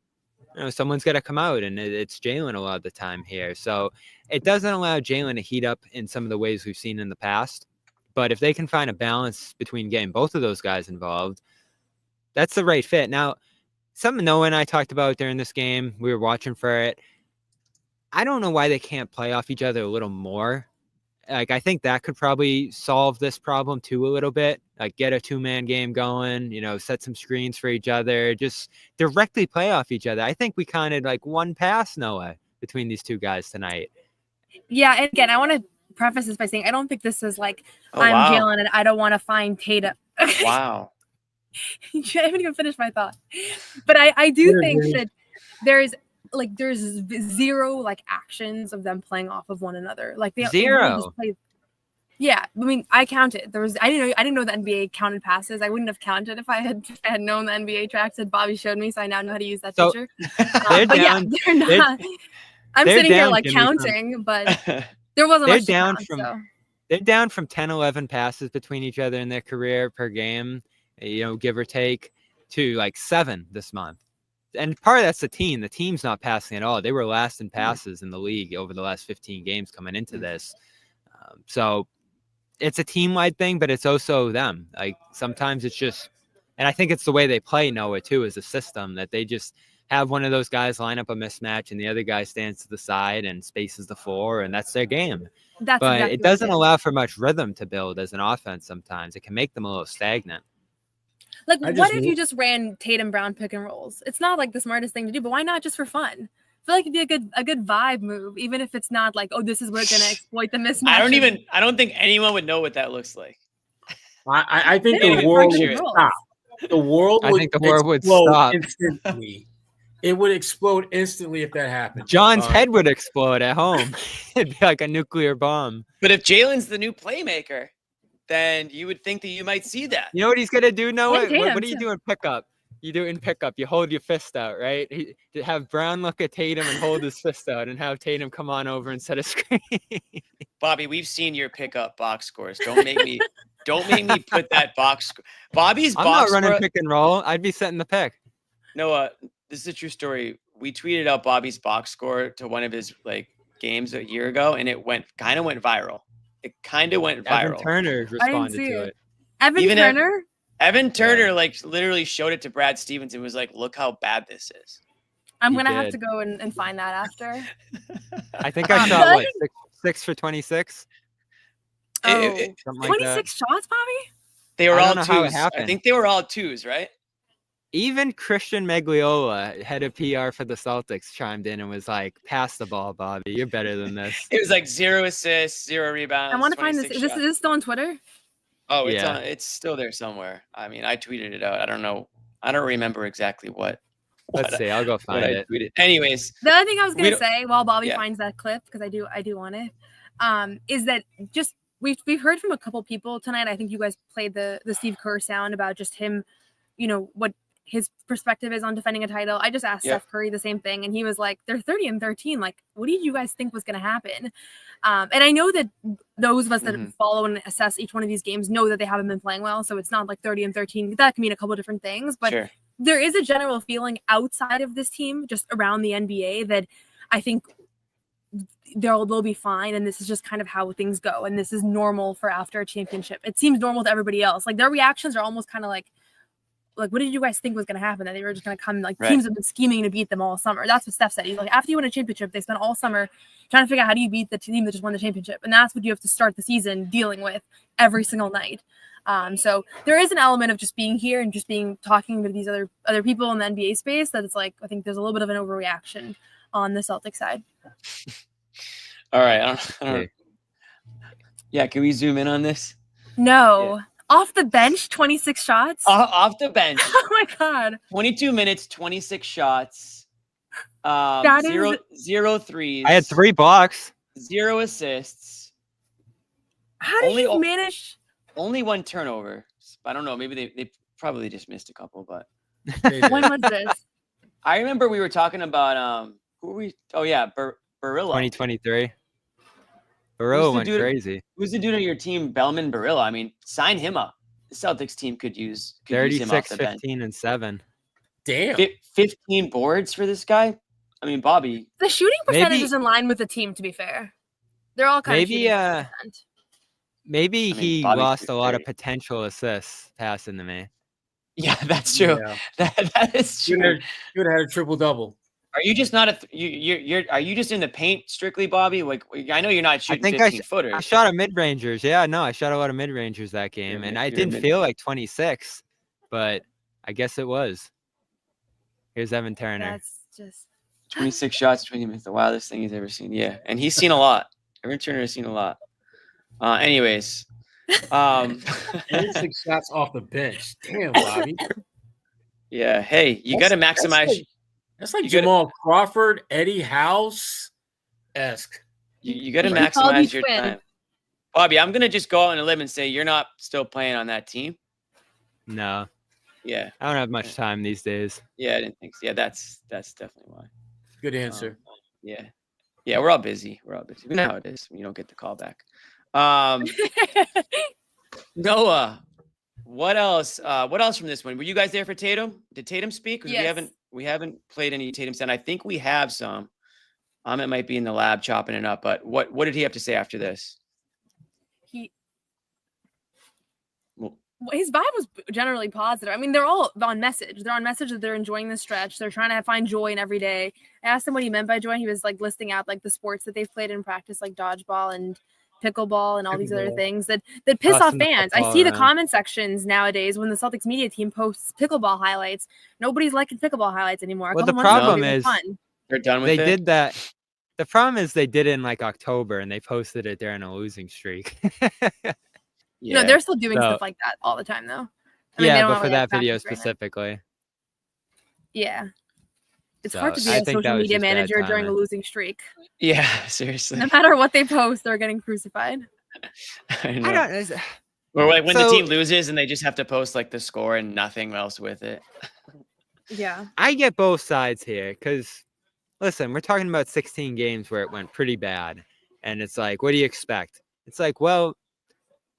C: someone's got to come out, and it's Jaylen a lot of the time here. So it doesn't allow Jaylen to heat up in some of the ways we've seen in the past. But if they can find a balance between getting both of those guys involved, that's the right fit. Now, something Noah and I talked about during this game, we were watching for it. I don't know why they can't play off each other a little more. Like, I think that could probably solve this problem too a little bit. Like, get a 2-man game going, set some screens for each other, just directly play off each other. I think we kind of like one pass, Noah, between these two guys tonight.
E: Yeah, and again, I want to preface this by saying I don't think this is like, I'm Jaylen and I don't want to find Tatum.
A: Wow.
E: I haven't even finished my thought. But I do think that there's zero like actions of them playing off of one another. Like, they
C: zero.
E: just play. Yeah, I mean, I counted. I didn't know the NBA counted passes. I wouldn't have counted if I had known the NBA tracks that Bobby showed me. So I now know how to use that
C: So
E: feature.
C: they're
E: But yeah,
C: down.
E: they're not. I'm
C: they're
E: sitting here
C: down,
E: like
C: Jimmy, from-
E: counting, but there wasn't
C: They're
E: much to
C: down
E: count.
C: from
E: So
C: they're down from 10, 11 passes between each other in their career per game, give or take, to like 7 this month. And part of that's the team. The team's not passing at all. They were last in passes in the league over the last 15 games coming into this. So it's a team-wide thing, but it's also them. Like sometimes it's just, and I think it's the way they play Noah too, as a system, that they just have one of those guys line up a mismatch and the other guy stands to the side and spaces the floor, and that's their game.
E: that's
C: But
E: exactly
C: it
E: what
C: doesn't
E: is.
C: allow for much rhythm to build as an offense sometimes. It can make them a little stagnant.
E: Like,
F: I
E: what
F: just
E: if you just ran Tatum Brown pick and rolls? It's not like the smartest thing to do, but why not just for fun? I feel like it'd be a good vibe move, even if it's not like, oh, this is what's gonna exploit the mismatch.
A: I don't think anyone would know what that looks like.
F: I think
E: They
F: the
E: don't
F: world
E: picture
F: would
E: it.
F: stop. The world
C: I
F: would
C: think the world would
F: explode
C: stop.
F: instantly. It would explode instantly if that happened.
C: John's head would explode at home. It'd be like a nuclear bomb.
A: But if Jalen's the new playmaker, then you would think that you might see that.
C: You know what he's gonna do, Noah?
E: And Tatum,
C: What do you
E: too.
C: do in pickup? You do it in pickup. You hold your fist out, right? Have Brown look at Tatum and hold his fist out, and have Tatum come on over and set a screen.
A: Bobby, we've seen your pickup box scores. Don't make me put that box. Bobby's
C: I'm
A: box
C: not running
A: score.
C: pick and roll. I'd be setting the pick.
A: Noah, this is a true story. We tweeted out Bobby's box score to one of his games a year ago, and it kind of went viral. It kind of went viral.
C: Evan Turner
E: I didn't
C: responded
E: see
C: to
E: it.
C: it.
E: Evan Turner.
A: Evan Turner literally showed it to Brad Stevens and was like, "Look how bad this is."
E: I'm
C: He
E: gonna have
C: did.
E: to go and find that after.
C: I think I shot
E: I
C: what, 6 for 26.
A: It-
C: Something like that.
E: 26 shots, Bobby.
A: They were
C: I
A: all
C: don't know how it
A: twos. I
C: happened.
A: think they were all twos, right?
C: Even Christian Magliola, head of PR for the Celtics, chimed in and was like, "Pass the ball, Bobby. You're better than this."
A: It was like 0 assists, 0 rebounds.
E: I want to find this.
A: 26
E: Is this
A: shots.
E: is this still on Twitter?
A: Oh, it's
C: Yeah.
A: it's still there somewhere. I mean, I tweeted it out. I don't know. I don't remember exactly what.
C: Let's see. I'll go
A: what
C: find
A: I
C: it.
A: tweeted. Anyways,
E: The other thing I was
A: We
E: gonna
A: don't-
E: say while Bobby
A: yeah.
E: finds that clip, because I do want it, is that just we've heard from a couple people tonight. I think you guys played the Steve Kerr sound about just him, what his perspective is on defending a title. I just asked
A: Yeah.
E: Steph Curry the same thing, and he was like, "They're 30-13. Like, what did you guys think was going to happen?" And I know that those of us that follow and assess each one of these games know that they haven't been playing well. So it's not like 30-13. That can mean a couple different things, but
A: Sure.
E: there is a general feeling outside of this team, just around the NBA, that I think they'll be fine, and this is just kind of how things go, and this is normal for after a championship. It seems normal to everybody else. Like, their reactions are almost kind of like, what did you guys think was going to happen? That they were just going to come,
A: Right.
E: teams have been scheming to beat them all summer. That's what Steph said. He's like, after you win a championship, they spent all summer trying to figure out how do you beat the team that just won the championship. And that's what you have to start the season dealing with every single night. So there is an element of just being here and just talking to these other people in the NBA space that it's like, I think there's a little bit of an overreaction on the Celtics side.
A: All right. I don't. Yeah, can we zoom in on this?
E: No. Off the bench, 26 shots.
A: Off the bench.
E: Oh my God.
A: 22 minutes, 26 shots.
E: That is-
A: zero threes.
C: I had 3 blocks.
A: 0 assists.
E: How did you manage?
A: Only 1 turnover. I don't know. Maybe they probably just missed a couple, but
E: When was this?
A: I remember we were talking about who were we? Oh yeah, Barillo.
C: 2023.
A: Who's
C: Barillo
A: the
C: went
A: dude-
C: crazy.
A: Who's the dude on your team? Bellman Barillo. I mean, sign him up. The Celtics team could use him off
C: 36,
A: the bench.
C: 15, and 7.
F: Damn.
A: 15 boards for this guy. I mean, Bobby.
E: The shooting percentage
C: Maybe-
E: is in line with the team, to be fair. They're all kind
C: Maybe,
E: of
C: Maybe
A: I mean,
C: he
A: Bobby
C: lost
A: shoots
C: a lot of
A: great.
C: potential assists passing to me.
A: Yeah, that's true.
F: Yeah.
A: That is
F: You
A: true.
F: would have had a triple double.
A: Are you just not are you just in the paint strictly, Bobby? Like, I know you're not
C: I
A: shooting
C: think
A: 15 footers.
C: I shot a mid-rangers. Yeah, no, I shot a lot of mid-rangers that game,
A: You're
C: and
A: a
C: I
A: mid-
C: didn't
A: you're a
C: feel like 26, but I guess it was. Here's Evan Turner.
E: That's just
A: 26 shots, 20 minutes. The wildest thing he's ever seen. Yeah, and he's seen a lot. Evan Turner has seen a lot. Anyways,
F: 26 shots off the bench. Damn, Bobby.
A: yeah. Hey, you got to maximize.
F: That's like
A: You gotta-
F: Jamal Crawford, Eddie House esque.
A: You got to
E: He called you
A: maximize your
E: twin.
A: time. Bobby, I'm gonna just go out on a limb and say you're not still playing on that team.
C: No.
A: Yeah.
C: I don't have much time these days.
A: Yeah, I didn't think so. Yeah, that's definitely why.
F: Good answer.
A: Yeah. Yeah, we're all busy. We're all busy. We know how it is when you don't get the call back. Noah, what else? What else from this one? Were you guys there for Tatum? Did Tatum speak? Because
E: Yes.
A: we haven't played any Tatum sound. I think we have some. It might be in the lab chopping it up, but what did he have to say after this?
E: His vibe was generally positive. I mean, they're all on message. They're on message that they're enjoying the stretch. They're trying to find joy in every day. I asked him what he meant by joy. He was like listing out like the sports that they've played in practice, like dodgeball and pickleball and all these other things that piss off fans. I see the comment sections nowadays when the Celtics media team posts pickleball highlights. Nobody's liking pickleball highlights anymore.
C: Well, the problem is
A: they're done with
C: they
A: it.
C: did that. The problem is they did it in like October and they posted it during a losing streak.
E: No, they're still doing stuff like that all the time, though. I mean, they don't
C: but for
E: really
C: that
E: have
C: video
E: practice right now.
C: specifically.
E: Yeah. It's
C: So,
E: hard to be
C: I
E: a
C: think that
E: social
C: was
E: media
C: just bad
E: manager during a
C: timing.
E: losing streak.
A: Yeah, seriously.
E: No matter what they post, they're getting crucified.
A: I know.
C: I don't.
A: Or like when the
C: So-
A: team loses and they just have to post like the score and nothing else with it.
E: Yeah.
C: I get both sides here because, listen, we're talking about 16 games where it went pretty bad. And it's like, what do you expect? It's like, well,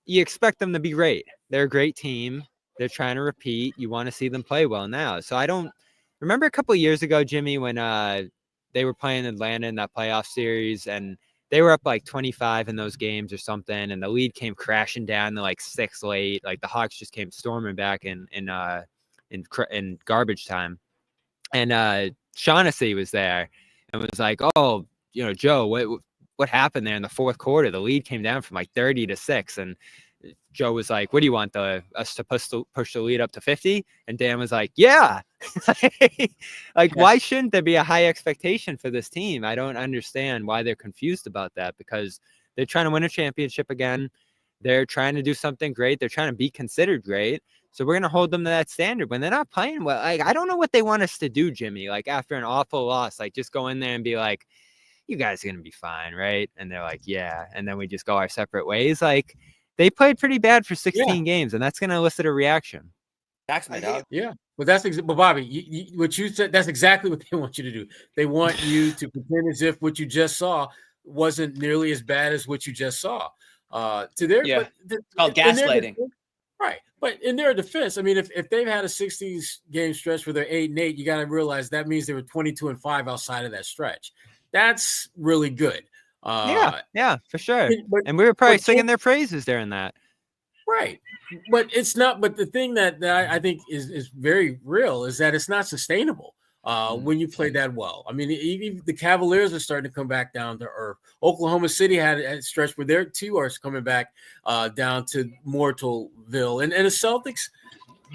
C: you expect them to be great. They're a great team. They're trying to repeat. You want to see them play well now. So I don't remember a couple of years ago, Jimmy, when they were playing Atlanta in that playoff series and they were up like 25 in those games or something. And the lead came crashing down to like 6 late. Like the Hawks just came storming back in garbage time. And Shaughnessy was there and was like, oh, Joe, what happened there in the fourth quarter? The lead came down from like 30 to 6. And Joe was like, what do you want us to push the lead up to 50? And Dan was like, yeah. Why shouldn't there be a high expectation for this team? I don't understand why they're confused about that because they're trying to win a championship again. They're trying to do something great. They're trying to be considered great. So we're going to hold them to that standard when they're not playing well. I don't know what they want us to do, Jimmy. Like after an awful loss, just go in there and be like, you guys are going to be fine, right? And they're like, yeah. And then we just go our separate ways. They played pretty bad for 16 games, and that's going to elicit a reaction.
F: Yeah, but but Bobby, what you said, that's exactly what they want you to do. They want you to pretend as if what you just saw wasn't nearly as bad as what you just saw. It's
A: called gaslighting.
F: Right. But in their defense, I mean, if they've had a 60 game stretch where they're 8-8, you got to realize that means they were 22-5 outside of that stretch. That's really good.
C: Yeah, for sure. And we were probably singing their praises during that.
F: Right. But it's not. But the thing that I think is very real is that it's not sustainable when you play that well. I mean, even the Cavaliers are starting to come back down to earth. Oklahoma City had a stretch where their 2 are coming back down to Mortalville. And the Celtics,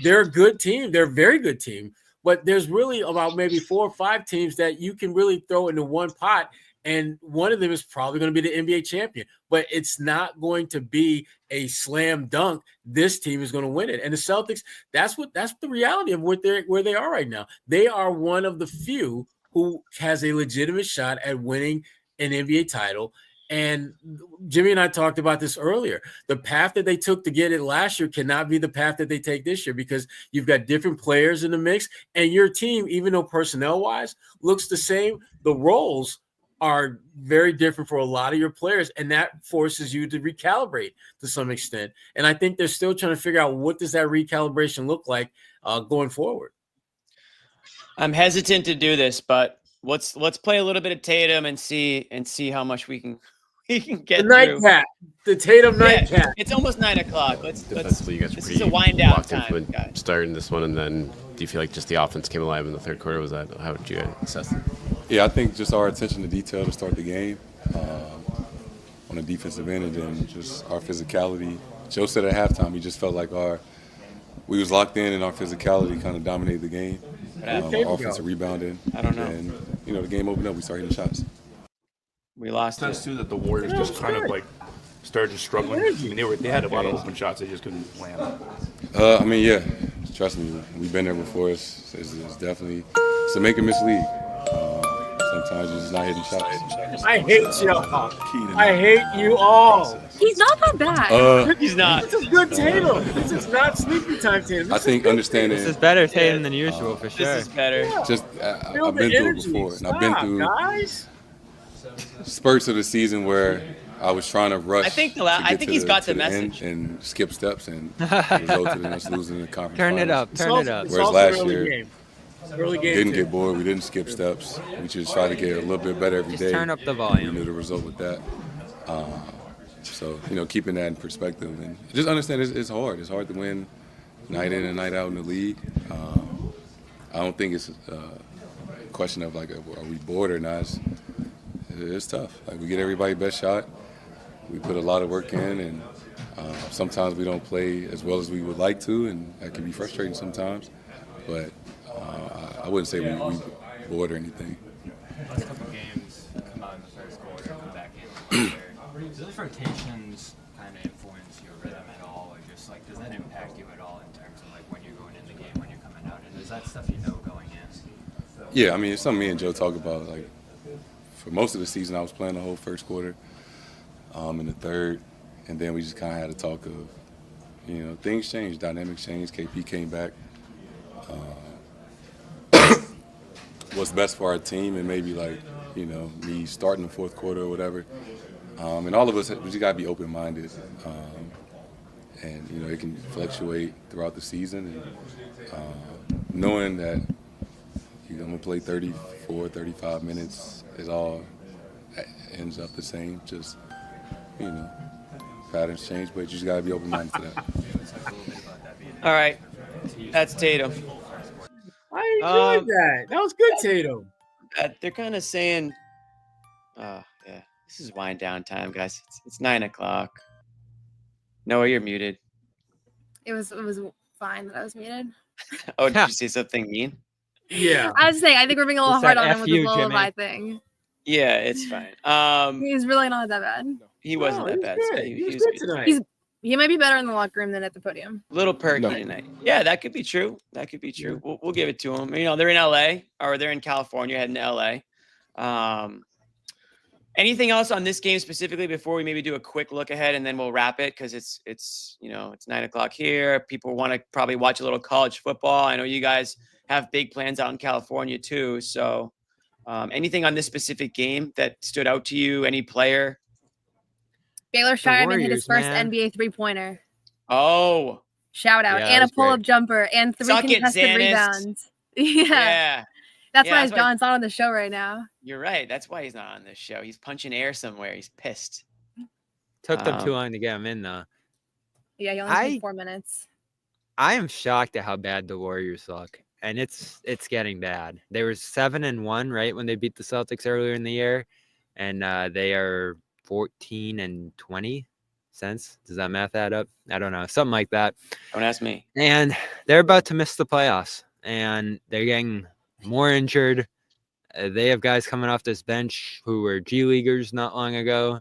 F: they're a good team. They're a very good team. But there's really about maybe 4 or 5 teams that you can really throw into one pot. And one of them is probably going to be the NBA champion, but it's not going to be a slam dunk. This team is going to win it. And the Celtics, that's the reality of where they are right now. They are one of the few who has a legitimate shot at winning an NBA title. And Jimmy and I talked about this earlier. The path that they took to get it last year cannot be the path that they take this year because you've got different players in the mix. And your team, even though personnel-wise looks the same, the roles are very different for a lot of your players, and that forces you to recalibrate to some extent. And I think they're still trying to figure out what does that recalibration look like going forward.
A: I'm hesitant to do this, but let's play a little bit of Tatum and see how much we can get through.
F: The Tatum nightcap.
A: It's almost 9 o'clock.
P: Defensively, you guys
A: this
P: were
A: is a wind down
P: locked
A: time.
P: into it starting this one, and then do you feel like just the offense came alive in the third quarter? Was that how would you guys assess it?
N: Yeah, I think just our attention to detail to start the game on the defensive end, and then just our physicality. Joe said at halftime he just felt like we was locked in and our physicality kind of dominated the game. Our offensive rebounding.
A: I don't know.
N: And the game opened up. We started hitting shots.
A: We lost.
R: Sense too that the Warriors just kind of started struggling. I mean, they had a lot of open shots they just couldn't land.
N: I mean, yeah. Trust me, we've been there before. It's definitely a make and miss league. Sometimes you're just not hitting shots.
F: I hate y'all. I hate you all.
E: He's not that bad.
A: He's not.
F: This is good Tatum. This is not sleepy time Tatum.
N: I think understanding
C: This is better Tatum than usual for sure.
A: This is better.
N: just
F: Feel
N: I've
F: the
N: been through it
F: energy.
N: before, and I've been
F: Stop,
N: through
F: guys.
N: spurts of the season where I was trying to rush.
A: I think
N: to get
A: he's
N: to
A: got
N: to
A: the
N: end
A: message.
N: and skip steps, and it resulted in us losing the conference.
C: Turn it
N: finals.
C: up. Turn it up.
F: It's
N: Whereas
F: also
N: last
F: early
N: year,
F: game. Early game.
N: didn't
F: too.
N: get bored. We didn't skip steps. We just tried to get a little bit better every
C: Just
N: day.
C: turn up the
N: We
C: volume.
N: knew the result with that. So keeping that in perspective and just understand it's hard. It's hard to win night in and night out in the league. I don't think it's a question of like, are we bored or not? It's tough. Like we get everybody's best shot. We put a lot of work in, and sometimes we don't play as well as we would like to, and that can be frustrating sometimes. But I wouldn't say we bored or anything.
G: Last couple games, come out in the first quarter, come back in. Do those rotations kind of influence your rhythm at all, or just like does that impact you at all in terms of like when you're going in the game, when you're coming out, and is that stuff you know going in?
N: Yeah, I mean it's something me and Joe talk about. Like for most of the season, I was playing the whole first quarter, in the third, and then we just kind of had a talk of, things changed, dynamics changed. KP came back. What's best for our team, and maybe me starting the fourth quarter or whatever. And all of us, we just got to be open-minded. And, it can fluctuate throughout the season. And knowing that I'm going to play 34, 35 minutes is all ends up the same. Just, patterns change, but you just got to be open-minded to that.
A: All right. That's Tatum.
F: I enjoyed that. That was good, Tatum.
A: They're kind of saying, yeah, this is wind down time, guys. It's 9 o'clock. Noah, you're muted.
E: It was fine that I was muted.
A: Oh, did you say something mean?
F: Yeah.
E: I was saying, I think we're being a little
C: It's
E: hard
C: that
E: on him with
C: F
E: the
C: you,
E: lullaby thing.
A: Yeah, it's fine.
E: He's really not that bad.
A: He wasn't that bad. So
F: He was good tonight.
E: He might be better in the locker room than at the podium.
A: Little perky tonight. Yeah, that could be true. We'll give it to him. They're in LA or they're in California, heading to LA. Anything else on this game specifically before we maybe do a quick look ahead and then we'll wrap it because it's 9 o'clock here. People want to probably watch a little college football. I know you guys have big plans out in California too. So anything on this specific game that stood out to you? Any player?
E: Baylor Shireman hit his first
C: man.
E: NBA three-pointer.
A: Oh.
E: Shout out.
C: Yeah,
E: And a
C: that's
E: pull-up
C: great.
E: jumper and 3
A: Suck it,
E: contested
A: Xanist.
E: rebounds.
A: Yeah.
E: That's
A: Yeah,
E: why
A: that's why-
E: John's not on the show right now.
A: You're right. That's why he's not on this show. He's punching air somewhere. He's pissed.
C: Took them too long to get him in though.
E: Yeah, he only played 4 minutes.
C: I am shocked at how bad the Warriors look, and it's getting bad. They were 7-1 right when they beat the Celtics earlier in the year, and they are 14-20 since. Does that math add up? I don't know, something like that.
A: Don't ask me.
C: And they're about to miss the playoffs, and they're getting more injured. They have guys coming off this bench who were G Leaguers not long ago,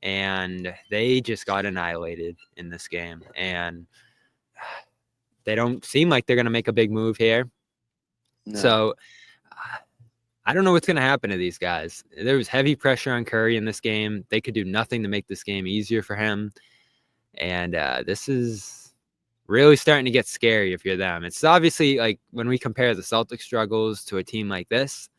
C: and they just got annihilated in this game. And they don't seem like they're going to make a big move here.
A: No.
C: So I don't know what's going to happen to these guys. There was heavy pressure on Curry in this game. They could do nothing to make this game easier for him. And this is really starting to get scary if you're them. It's obviously like when we compare the Celtics struggles to a team like this,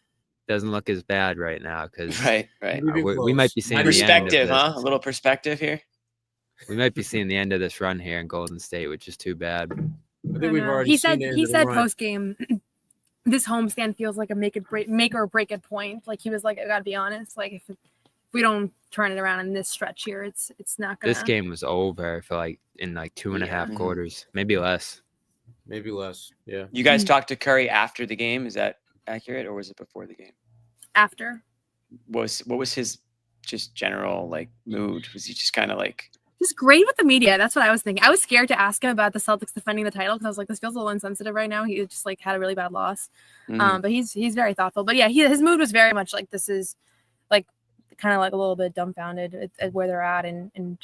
C: doesn't look as bad right now because
A: Right.
C: we might be seeing the end of
A: Perspective,
C: this.
A: huh? A little perspective here.
C: We might be seeing the end of this run here in Golden State, which is too bad.
F: I think we've already
E: He
F: seen
E: said
F: the end of the run.
E: post game, this homestand feels like a make or break it point. Like he was like, I gotta be honest. Like if we don't turn it around in this stretch here, it's not gonna.
C: This game was over for like in like 2.5 quarters, maybe less.
F: Maybe less. Yeah.
A: You guys talked to Curry after the game. Is that accurate, or was it before the game?
E: After.
A: What was his just general like mood? Was he just kind of like?
E: He's great with the media. That's what I was thinking. I was scared to ask him about the Celtics defending the title because I was like, this feels a little insensitive right now. He just like had a really bad loss. But he's very thoughtful. But yeah, his mood was very much like this is like kind of like a little bit dumbfounded at where they're at and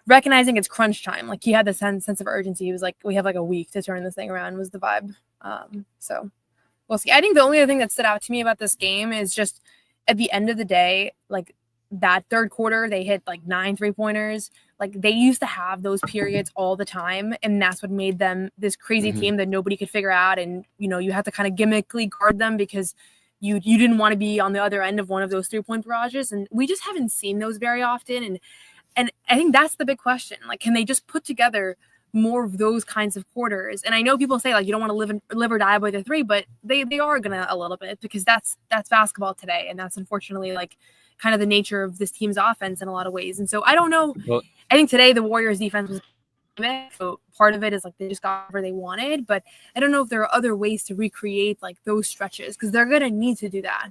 E: recognizing it's crunch time. Like he had the sense of urgency. He was like, we have like a week to turn this thing around was the vibe. So Well, see, I think the only other thing that stood out to me about this game is just at the end of the day, like that third quarter, they hit like 9 3-pointers. Like they used to have those periods all the time. And that's what made them this crazy team that nobody could figure out. And, you had to kind of gimmickly guard them because you didn't want to be on the other end of one of those 3-point barrages. And we just haven't seen those very often. And I think that's the big question. Like, can they just put together more of those kinds of quarters? And I know people say like you don't want to live or die by the 3, but they are gonna a little bit, because that's basketball today, and that's unfortunately like kind of the nature of this team's offense in a lot of ways. And so I don't know.
C: Well,
E: I think today the Warriors defense was, so part of it is like they just got whatever they wanted, but I don't know if there are other ways to recreate like those stretches, because they're gonna need to do that.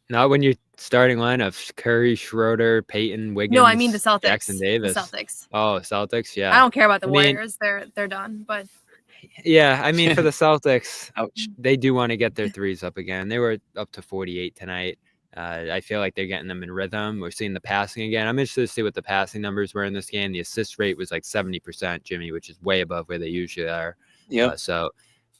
C: Not when you're starting lineups: Curry, Schroeder, Peyton, Wiggins.
E: No, I mean the Celtics.
C: Jackson Davis.
E: The Celtics.
C: Oh, Celtics. Yeah.
E: I don't care about the
C: I mean,
E: Warriors. They're done. But
C: yeah, I mean, for the Celtics,
A: Ouch.
C: They do want to get their threes up again. They were up to 48 tonight. I feel like they're getting them in rhythm. We're seeing the passing again. I'm interested to see what the passing numbers were in this game. The assist rate was like 70%, Jimmy, which is way above where they usually are.
A: Yep.
C: So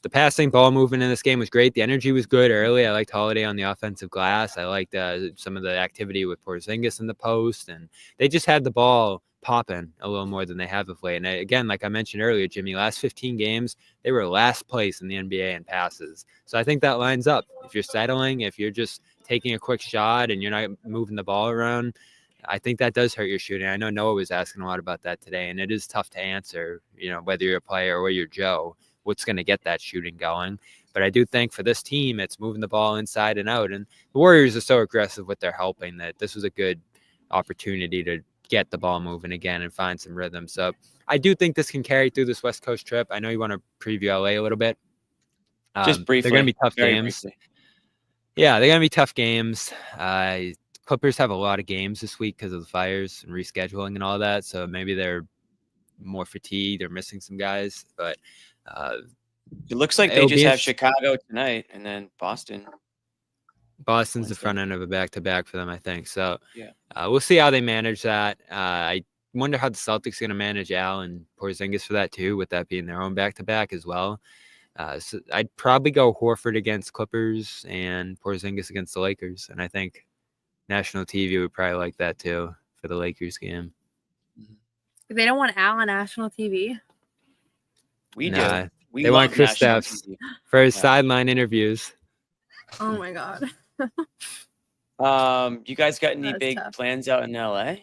C: the passing, ball movement in this game was great. The energy was good early. I liked Holiday on the offensive glass. I liked some of the activity with Porzingis in the post, and they just had the ball popping a little more than they have of late. And again, like I mentioned earlier, Jimmy, last 15 games, they were last place in the NBA in passes. So I think that lines up. If you're settling, if you're just taking a quick shot and you're not moving the ball around, I think that does hurt your shooting. I know Noah was asking a lot about that today, and it is tough to answer, whether you're a player or you're Joe, what's going to get that shooting going. But I do think for this team, it's moving the ball inside and out. And the Warriors are so aggressive with their helping that this was a good opportunity to get the ball moving again and find some rhythm. So I do think this can carry through this West Coast trip. I know you want to preview LA a little bit.
A: Just briefly.
C: They're going to be tough
A: Very
C: games.
A: briefly.
C: Yeah, they're going to be tough games. Clippers have a lot of games this week because of the fires and rescheduling and all that. So maybe they're more fatigued. They're missing some guys. But
A: it looks like they just have Chicago tonight and then Boston.
C: Boston's the front end of a back-to-back for them, I think. So
A: yeah,
C: we'll see how they manage that. I wonder how the Celtics are going to manage Al and Porzingis for that too, with that being their own back-to-back as well. So I'd probably go Horford against Clippers and Porzingis against the Lakers. And I think national TV would probably like that too for the Lakers game.
E: they don't want Al on national TV.
A: We do.
C: They want Chris Steffs for his sideline interviews.
E: Oh my God.
A: You guys got any big plans out in LA? What are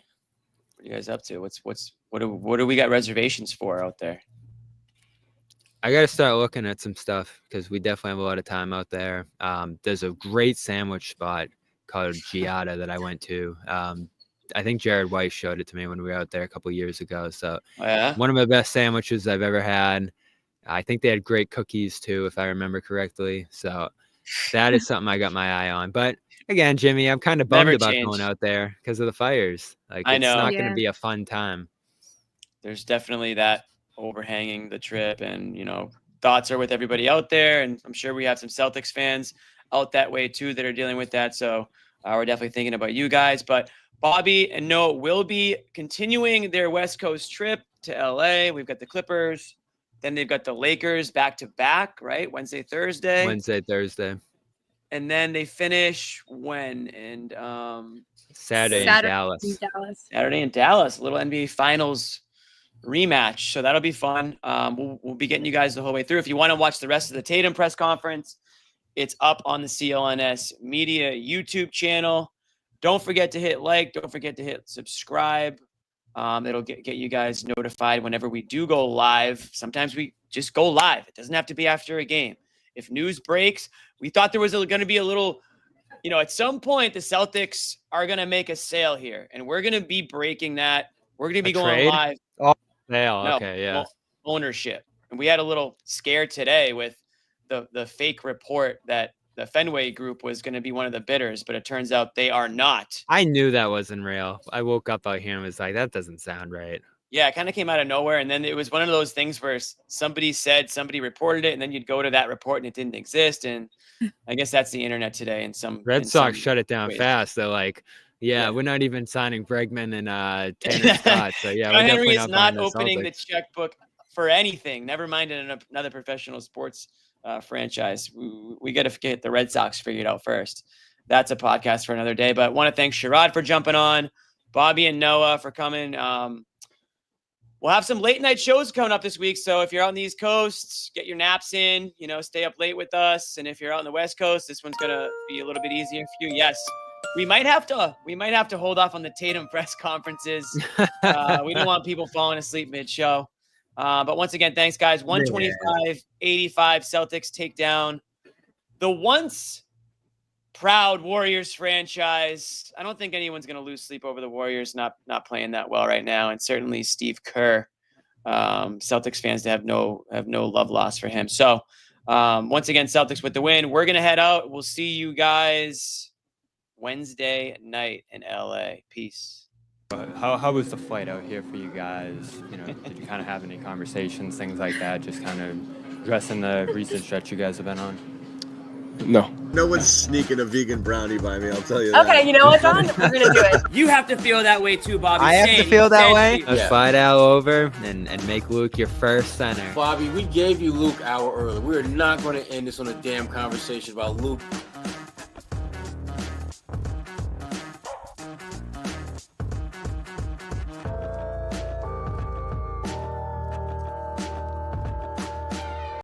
A: you guys up to? What do we got reservations for out there?
C: I got to start looking at some stuff because we definitely have a lot of time out there. There's a great sandwich spot called Giada that I went to. I think Jared Weiss showed it to me when we were out there a couple of years ago. So one of the best sandwiches I've ever had. I think they had great cookies too, if I remember correctly. So that is something I got my eye on. But again, Jimmy, I'm kind of bummed about going out there because of the fires. Like, it's not going to be a fun time.
A: There's definitely that overhanging the trip, and thoughts are with everybody out there, and I'm sure we have some Celtics fans out that way too that are dealing with that. So we're definitely thinking about you guys. But Bobby and Noah will be continuing their West Coast trip to LA. We've got the Clippers. Then they've got the Lakers back to back, right? Wednesday, Thursday. And then they finish when? And
C: Saturday in Dallas.
A: Saturday in Dallas, a little NBA Finals rematch. So that'll be fun. We'll be getting you guys the whole way through. If you want to watch the rest of the Tatum press conference, it's up on the CLNS Media YouTube channel. Don't forget to hit like. Don't forget to hit subscribe. It'll get you guys notified whenever we do go live. Sometimes we just go live. It doesn't have to be after a game. If news breaks, we thought there was going to be a little, at some point the Celtics are going to make a sale here, and we're going to be breaking that. We're going to be going live.
C: Oh, sale. Okay, yeah.
A: Ownership. And we had a little scare today with the fake report that the Fenway Group was going to be one of the bidders, but it turns out they are not.
C: I knew that wasn't real. I woke up out here and was like, that doesn't sound right.
A: Yeah, it kind of came out of nowhere. And then it was one of those things where somebody reported it, and then you'd go to that report and it didn't exist. And I guess that's the internet today. And
C: Red Sox shut it down fast. They're like, yeah, we're not even signing Bregman and Tanner Scott. So yeah,
A: John Henry is not opening the checkbook for anything. Never mind in another professional sports franchise. We got to get the Red Sox figured out first. That's a podcast for another day. But want to thank Sherrod for jumping on, Bobby and Noah for coming. We'll have some late night shows coming up this week. So if you're out on the East Coast, get your naps in, stay up late with us. And if you're out on the West Coast, this one's going to be a little bit easier for you. Yes. We might have to hold off on the Tatum press conferences. We don't want people falling asleep mid-show. But once again, thanks, guys. 125-85 Celtics take down the once proud Warriors franchise. I don't think anyone's going to lose sleep over the Warriors not playing that well right now, and certainly Steve Kerr. Celtics fans have no love lost for him. So once again, Celtics with the win. We're going to head out. We'll see you guys Wednesday night in LA. Peace.
C: How was the flight out here for you guys? Did you kind of have any conversations, things like that, just kind of addressing the recent stretch you guys have been on?
J: No.
M: No one's sneaking a vegan brownie by me, I'll tell you that.
E: Okay, you know what, John? We're going to do it.
A: You have to feel that way too, Bobby.
C: I have to feel that way? Let's fly out over and make Luke your first center.
F: Bobby, we gave you Luke an hour early. We're not going to end this on a damn conversation about Luke